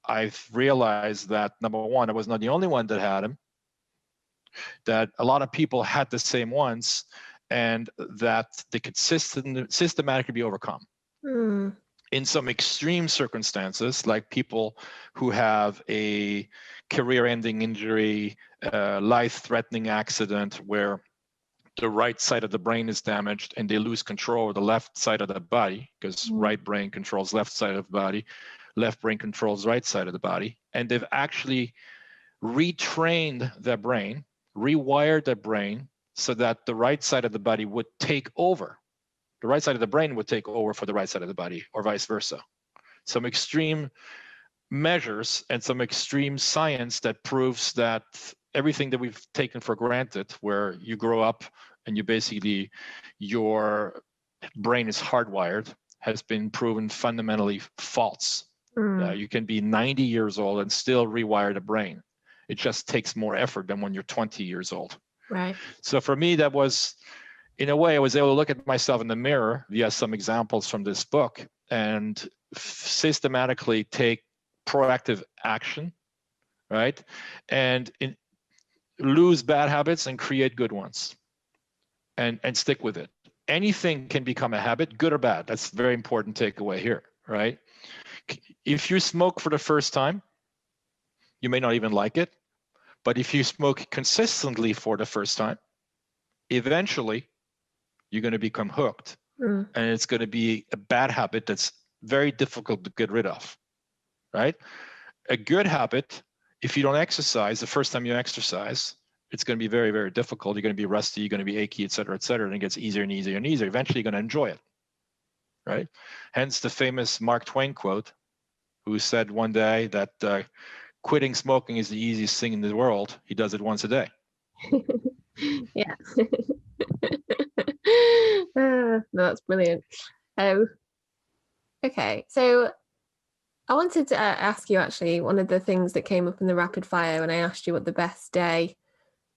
I've realized that, number one, I was not the only one that had them, that a lot of people had the same ones, and that they could systematically be overcome. In some extreme circumstances, like people who have a career-ending injury, life-threatening accident where the right side of the brain is damaged and they lose control of the left side of the body, because right brain controls left side of the body, left brain controls right side of the body, and they've actually retrained their brain, rewired their brain so that the right side of the body would take over. The right side of the brain would take over for the right side of the body, or vice versa. Some extreme measures and some extreme science that proves that everything that we've taken for granted, where you grow up and your brain is hardwired, has been proven fundamentally false. You can be 90 years old and still rewire the brain. It just takes more effort than when you're 20 years old. Right. So for me, that was, in a way, I was able to look at myself in the mirror via some examples from this book and systematically take proactive action, right? And lose bad habits and create good ones, and stick with it. Anything can become a habit, good or bad. That's a very important takeaway here, right? If you smoke for the first time, you may not even like it. But if you smoke consistently for the first time, eventually you're going to become hooked. And it's going to be a bad habit that's very difficult to get rid of, right? A good habit, if you don't exercise, the first time you exercise, it's going to be very, very difficult. You're going to be rusty, you're going to be achy, et cetera, and it gets easier and easier and easier. Eventually you're going to enjoy it, right? Hence the famous Mark Twain quote, who said one day that quitting smoking is the easiest thing in the world. He does it once a day. Yeah. No, that's brilliant. Okay, so I wanted to ask you actually one of the things that came up in the rapid fire when I asked you what the best day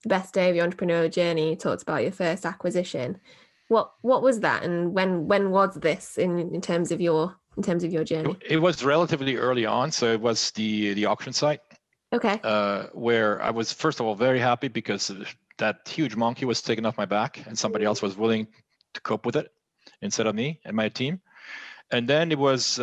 of your entrepreneurial journey. You talked about your first acquisition. What was that, and when was this in terms of your journey? It was relatively early on, so it was the auction site. Okay. Where I was first of all very happy because that huge monkey was taken off my back, and somebody else was willing to cope with it instead of me and my team. And then it was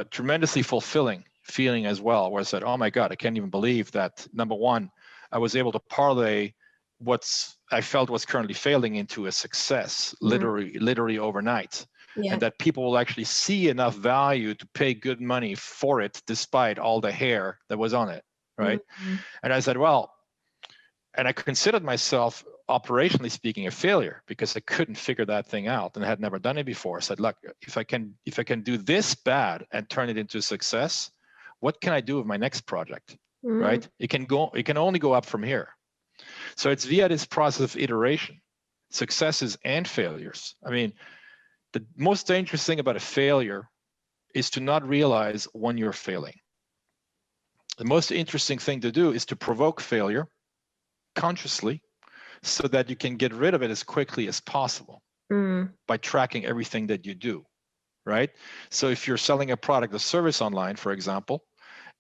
tremendously fulfilling feeling as well, where I said, "Oh my God, I can't even believe that." Number one, I was able to parlay what's I felt was currently failing into a success, literally overnight. Yeah. And that people will actually see enough value to pay good money for it, despite all the hair that was on it, right? Mm-hmm. And I said, well, and I considered myself, operationally speaking, a failure because I couldn't figure that thing out and I had never done it before. I said, look, if I can do this bad and turn it into a success, what can I do with my next project, right? It can only go up from here. So it's via this process of iteration, successes and failures. I mean, the most dangerous thing about a failure is to not realize when you're failing. The most interesting thing to do is to provoke failure consciously so that you can get rid of it as quickly as possible by tracking everything that you do, right? So if you're selling a product or service online, for example,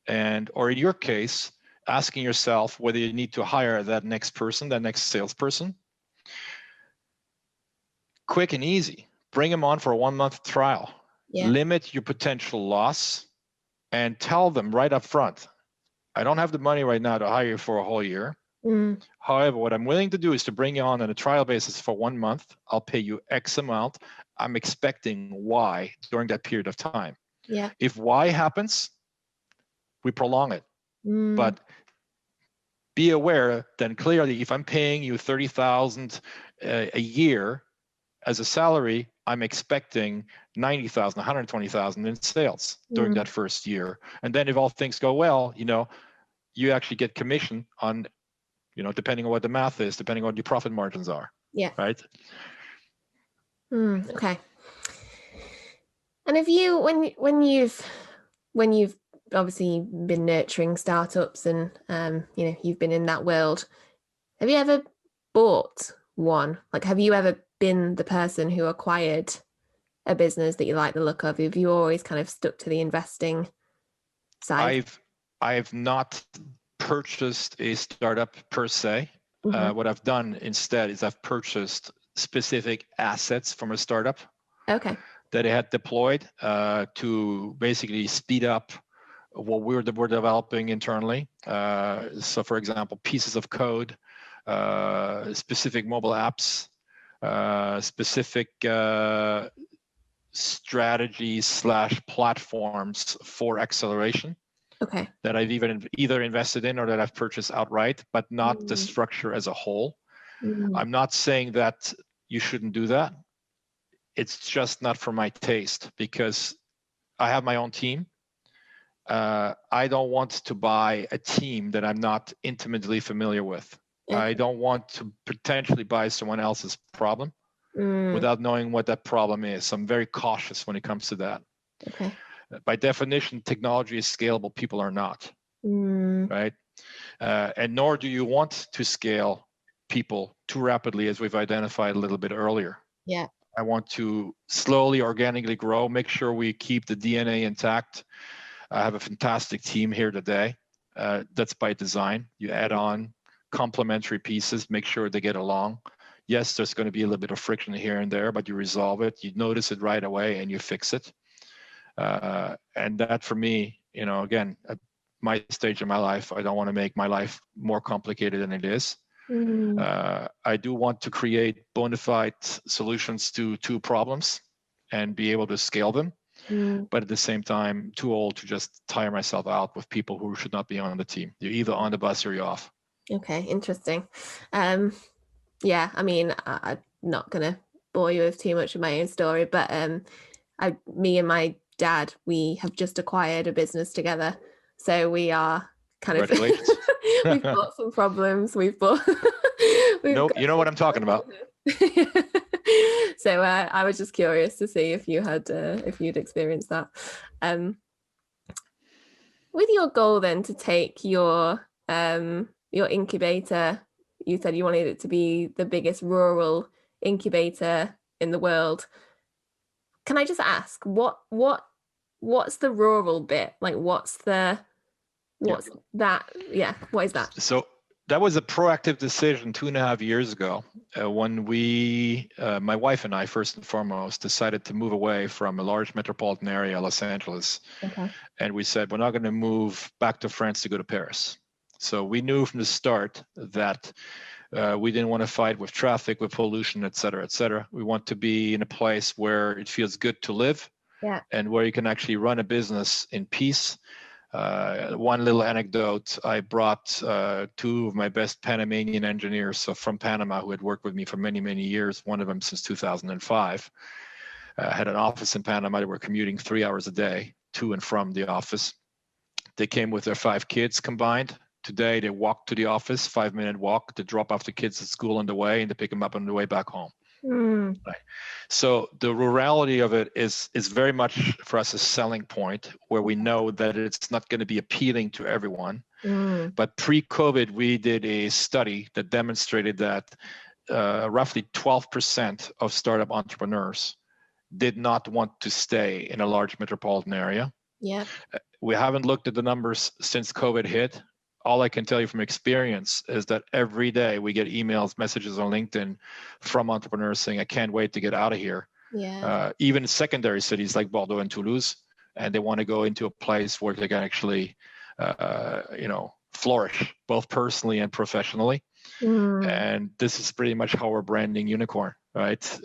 or in your case, asking yourself whether you need to hire that next person, that next salesperson, quick and easy. Bring them on for a 1-month trial. Yeah. Limit your potential loss and tell them right up front, I don't have the money right now to hire you for a whole year. However, what I'm willing to do is to bring you on a trial basis for 1 month. I'll pay you X amount. I'm expecting Y during that period of time. Yeah. If Y happens, we prolong it. But be aware then clearly, if I'm paying you $30,000 a year as a salary, I'm expecting 90,000, 120,000 in sales during that first year. And then if all things go well, you actually get commission on, depending on what the math is, depending on what your profit margins are. Yeah. Right. Okay. And have you, when you've obviously been nurturing startups and you've been in that world, have you ever bought one? Like, have you ever been the person who acquired a business that you like the look of? Have you always kind of stuck to the investing side? I've not purchased a startup per se. What I've done instead is I've purchased specific assets from a startup. Okay. That I had deployed to basically speed up what we're developing internally. So, for example, pieces of code, specific mobile apps, specific strategies / platforms for acceleration. Okay. That I've either invested in or that I've purchased outright, but not the structure as a whole. I'm not saying that you shouldn't do that. It's just not for my taste because I have my own team. I don't want to buy a team that I'm not intimately familiar with. Okay. I don't want to potentially buy someone else's problem without knowing what that problem is. I'm very cautious when it comes to that. Okay. By definition, technology is scalable. People are not, right? And nor do you want to scale people too rapidly, as we've identified a little bit earlier. Yeah. I want to slowly, organically grow, make sure we keep the DNA intact. I have a fantastic team here today. That's by design. You add on complementary pieces, make sure they get along. Yes, there's going to be a little bit of friction here and there, but you resolve it. You notice it right away and you fix it. And that for me, again, at my stage of my life, I don't want to make my life more complicated than it is. I do want to create bona fide solutions to two problems and be able to scale them. But at the same time, too old to just tire myself out with people who should not be on the team. You're either on the bus or you're off. Okay, interesting. Yeah, I mean, I'm not going to bore you with too much of my own story, but me and my dad, we have just acquired a business together. So we are kind of, we've got some problems. You know what I'm talking about. So I was just curious to see if you'd experienced that. With your goal then to take your incubator, you said you wanted it to be the biggest rural incubator in the world. Can I just ask what's the rural bit? Like what's that? Yeah, what is that? So that was a proactive decision 2.5 years ago when my wife and I, first and foremost, decided to move away from a large metropolitan area, Los Angeles. Okay. And we said, we're not going to move back to France to go to Paris. So we knew from the start that we didn't want to fight with traffic, with pollution, et cetera, et cetera. We want to be in a place where it feels good to live, and where you can actually run a business in peace. One little anecdote, I brought two of my best Panamanian engineers from Panama who had worked with me for many, many years, one of them since 2005. Had an office in Panama. They were commuting 3 hours a day to and from the office. They came with their 5 kids combined. Today, they walk to the office, 5-minute walk to drop off the kids at school on the way and to pick them up on the way back home. Right. So the rurality of it is very much for us a selling point where we know that it's not going to be appealing to everyone. But pre-COVID, we did a study that demonstrated that roughly 12% of startup entrepreneurs did not want to stay in a large metropolitan area. Yeah. We haven't looked at the numbers since COVID hit. All I can tell you from experience is that every day we get emails, messages on LinkedIn from entrepreneurs saying, I can't wait to get out of here. Yeah. Even secondary cities like Bordeaux and Toulouse, and they want to go into a place where they can actually, flourish both personally and professionally. And this is pretty much how we're branding Unicorn, right?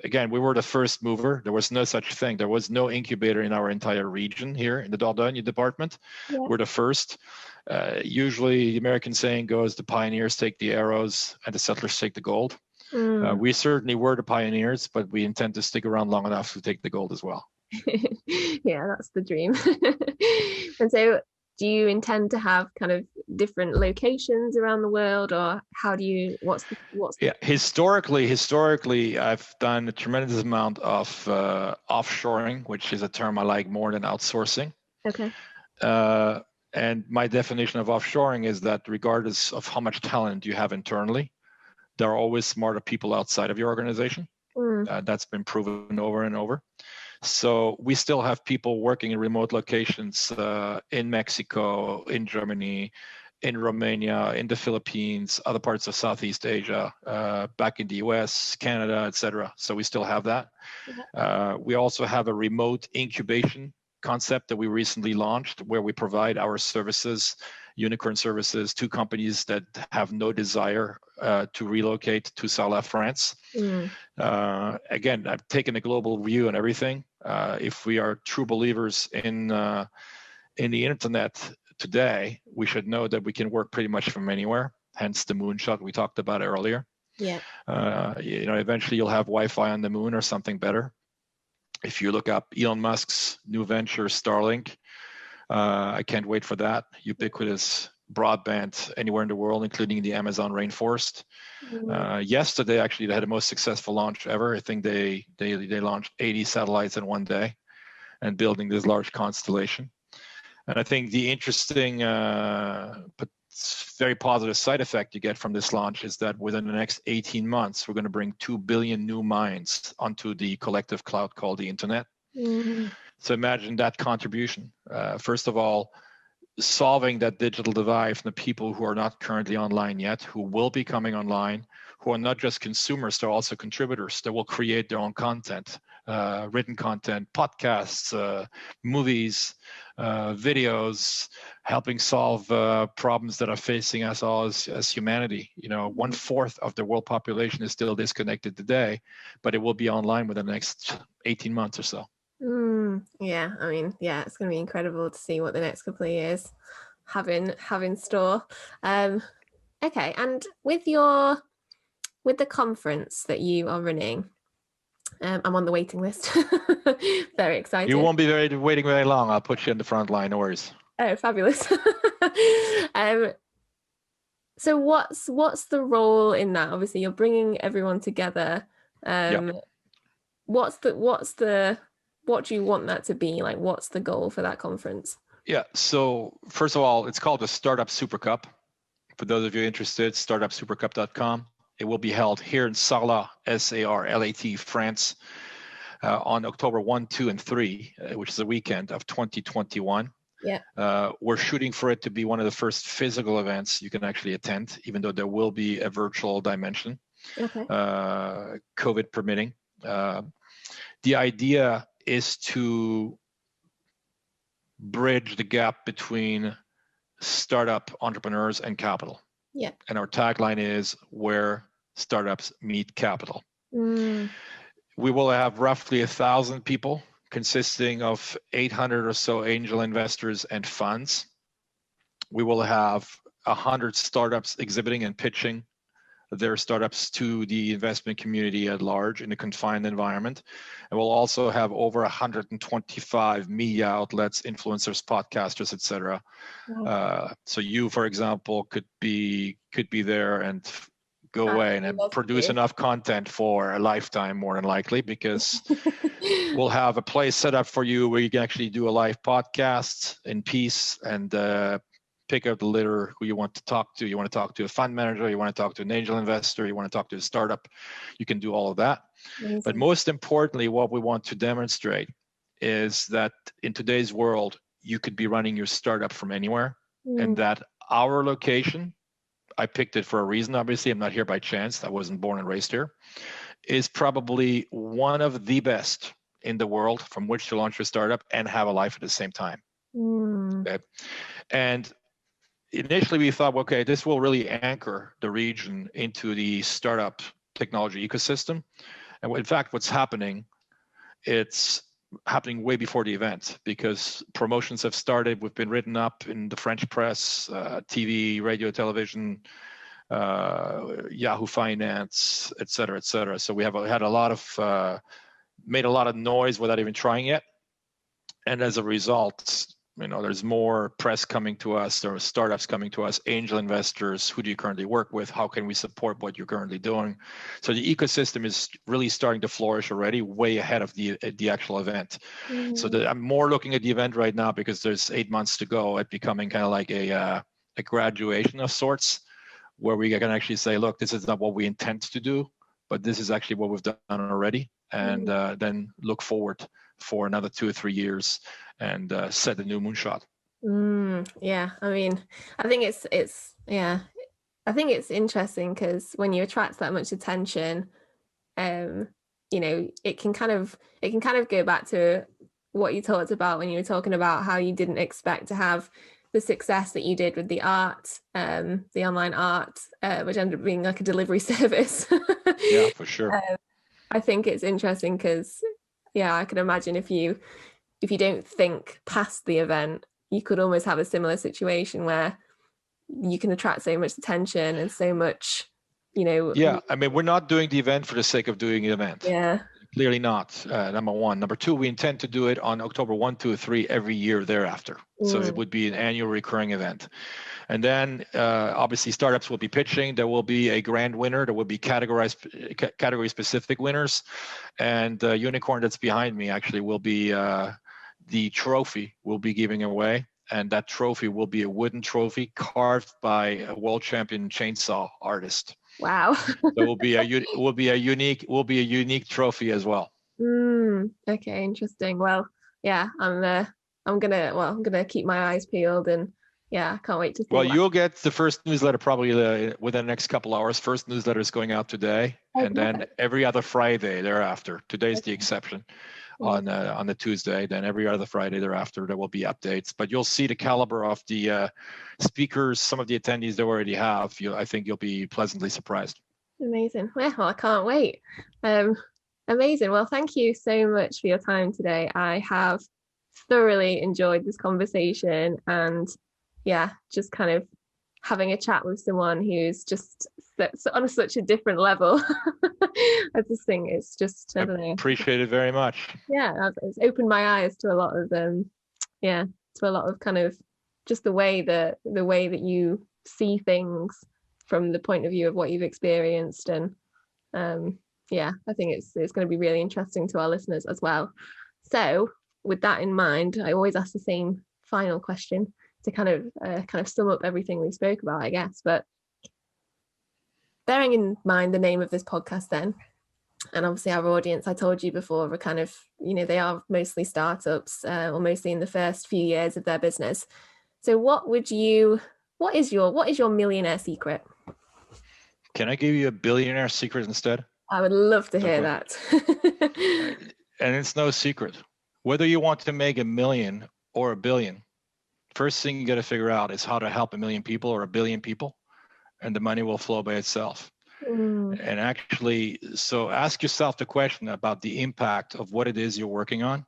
Again, we were the first mover. There was no such thing. There was no incubator in our entire region here in the Dordogne department. Yeah. We're the first. Usually the American saying goes, the pioneers take the arrows and the settlers take the gold. We certainly were the pioneers, but we intend to stick around long enough to take the gold as well. Yeah, that's the dream. And so do you intend to have kind of different locations around the world, or how do you, Yeah, historically, I've done a tremendous amount of offshoring, which is a term I like more than outsourcing. Okay. And my definition of offshoring is that regardless of how much talent you have internally, there are always smarter people outside of your organization. That's been proven over and over. So we still have people working in remote locations in Mexico, in Germany, in Romania, in the Philippines, other parts of Southeast Asia, back in the US, Canada, etc. So we still have that. We also have a remote incubation concept that we recently launched where we provide our services, Unicorn services, to companies that have no desire to relocate to Sarlat, France. Again, I've taken a global view on everything. If we are true believers in the internet today, we should know that we can work pretty much from anywhere, hence the moonshot we talked about earlier. Yeah. Eventually you'll have Wi-Fi on the moon or something better. If you look up Elon Musk's new venture, Starlink, I can't wait for that. Ubiquitous broadband anywhere in the world, including the Amazon rainforest. Yesterday, actually, they had the most successful launch ever. I think they launched 80 satellites in one day and building this large constellation. And I think the interesting but very positive side effect you get from this launch is that within the next 18 months, we're going to bring 2 billion new minds onto the collective cloud called the internet. So imagine that contribution. First of all, solving that digital divide from the people who are not currently online yet, who will be coming online, who are not just consumers, they're also contributors. They will create their own content, written content, podcasts, movies, videos, helping solve problems that are facing us all as humanity. 1/4 of the world population is still disconnected today, but it will be online within the next 18 months or so. Yeah, I mean, yeah, it's going to be incredible to see what the next couple of years have in store. Okay, and with the conference that you are running, I'm on the waiting list. Very excited. You won't be waiting very long. I'll put you in the front line, no worries. Oh, fabulous. So what's the role in that? Obviously, you're bringing everyone together. What do you want that to be? Like, what's the goal for that conference? Yeah. So first of all, it's called the Startup Super Cup. For those of you interested, startupsupercup.com. It will be held here in Sarlat, Sarlat, France, on October 1, 2, and 3, which is the weekend of 2021. Yeah. We're shooting for it to be one of the first physical events you can actually attend, even though there will be a virtual dimension, Okay. COVID permitting. The idea is to bridge the gap between startup entrepreneurs and capital. Yeah. And our tagline is where startups meet capital. We will have roughly 1,000 people consisting of 800 or so angel investors and funds. We will have 100 startups exhibiting and pitching their startups to the investment community at large in a confined environment. And we'll also have over 125 media outlets, influencers, podcasters, etc. Wow. So you, for example, could be there and go away and produce enough content for a lifetime, more than likely, because we'll have a place set up for you where you can actually do a live podcast in peace and pick out the litter who you want to talk to. You want to talk to a fund manager, you want to talk to an angel investor, you want to talk to a startup. You can do all of that. Amazing. But most importantly, what we want to demonstrate is that in today's world, you could be running your startup from anywhere, and that our location, I picked it for a reason, obviously. I'm not here by chance. I wasn't born and raised here. Is probably one of the best in the world from which to launch your startup and have a life at the same time. Okay. And initially we thought, okay, this will really anchor the region into the startup technology ecosystem. And in fact, what's happening, it's happening way before the event, because promotions have started. We've been written up in the French press, TV, radio, television, Yahoo Finance, et cetera, et cetera. So we have had a lot of, made a lot of noise without even trying it. And as a result, there's more press coming to us, there are startups coming to us, angel investors, who do you currently work with, how can we support what you're currently doing? So the ecosystem is really starting to flourish already, way ahead of the actual event. So I'm more looking at the event right now, because there's 8 months to go, at becoming kind of like a graduation of sorts, where we can actually say, look, this is not what we intend to do, but this is actually what we've done already, and then look forward for another 2 or 3 years and set a new moonshot. Yeah, I mean, I think I think it's interesting, because when you attract that much attention, it can kind of go back to what you talked about when you were talking about how you didn't expect to have the success that you did with the art, the online art, which ended up being like a delivery service. Yeah, for sure. I think it's interesting because, I can imagine if you don't think past the event, you could almost have a similar situation where you can attract so much attention and so much, Yeah, I mean, we're not doing the event for the sake of doing the event. Yeah. Clearly not, number one. Number two, we intend to do it on October 1, 2, 3 every year thereafter. So it would be an annual recurring event. And then obviously startups will be pitching. There will be a grand winner. There will be category specific winners. And the unicorn that's behind me actually will be the trophy we'll be giving away. And that trophy will be a wooden trophy carved by a world champion chainsaw artist. Wow. So it will be a unique trophy as well. Okay, interesting. Well, yeah, I'm gonna keep my eyes peeled, and I can't wait to see. Well, you'll get the first newsletter probably within the next couple hours. First newsletter is going out today, and then every other Friday thereafter. Today's the exception. On the Tuesday, then every other Friday thereafter there will be updates. But you'll see the caliber of the speakers, some of the attendees they already have. I think you'll be pleasantly surprised. Amazing. Well, I can't wait. Amazing. Well, thank you so much for your time today. I have thoroughly enjoyed this conversation, and just kind of having a chat with someone who's just on such a different level. I just think it's just, I don't know. Appreciate it very much. Yeah, it's opened my eyes to a lot of kind of just the way that you see things, from the point of view of what you've experienced. And I think it's going to be really interesting to our listeners as well. So with that in mind, I always ask the same final question to kind of sum up everything we spoke about, I guess. But bearing in mind the name of this podcast then, and obviously our audience, I told you before, are kind of, they are mostly startups or mostly in the first few years of their business. So what is your millionaire secret? Can I give you a billionaire secret instead? I would love to hear that. And it's no secret. Whether you want to make $1 million or $1 billion, first thing you got to figure out is how to help 1 million people or 1 billion people, and the money will flow by itself. And actually, so ask yourself the question about the impact of what it is you're working on,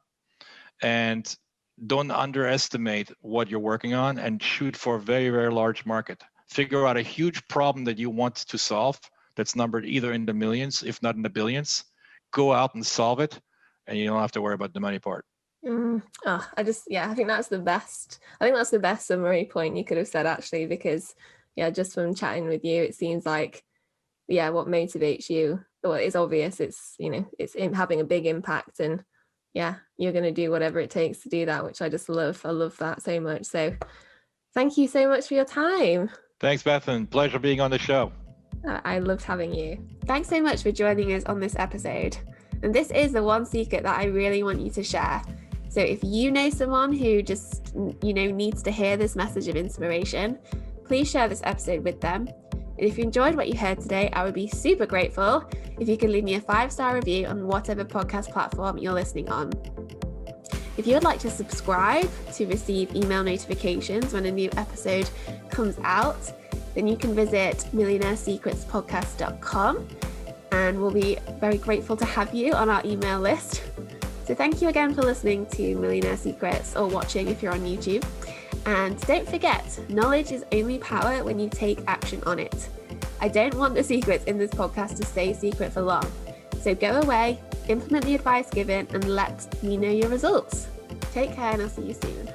and don't underestimate what you're working on, and shoot for a very, very large market. Figure out a huge problem that you want to solve that's numbered either in the millions, if not in the billions. Go out and solve it, and you don't have to worry about the money part. I think that's the best. I think that's the best summary point you could have said, actually, because just from chatting with you, it seems like what motivates you, well, it's obvious. It's it's having a big impact, and you're going to do whatever it takes to do that, which I just love. I love that so much. So thank you so much for your time. Thanks, Bethan. Pleasure being on the show. I loved having you. Thanks so much for joining us on this episode. And this is the one secret that I really want you to share. So if you know someone who just, needs to hear this message of inspiration, please share this episode with them. And if you enjoyed what you heard today, I would be super grateful if you could leave me a 5-star review on whatever podcast platform you're listening on. If you would like to subscribe to receive email notifications when a new episode comes out, then you can visit millionairesecretspodcast.com, and we'll be very grateful to have you on our email list. So thank you again for listening to Millionaire Secrets, or watching if you're on YouTube. And don't forget, knowledge is only power when you take action on it. I don't want the secrets in this podcast to stay secret for long. So go away, implement the advice given, and let me know your results. Take care, and I'll see you soon.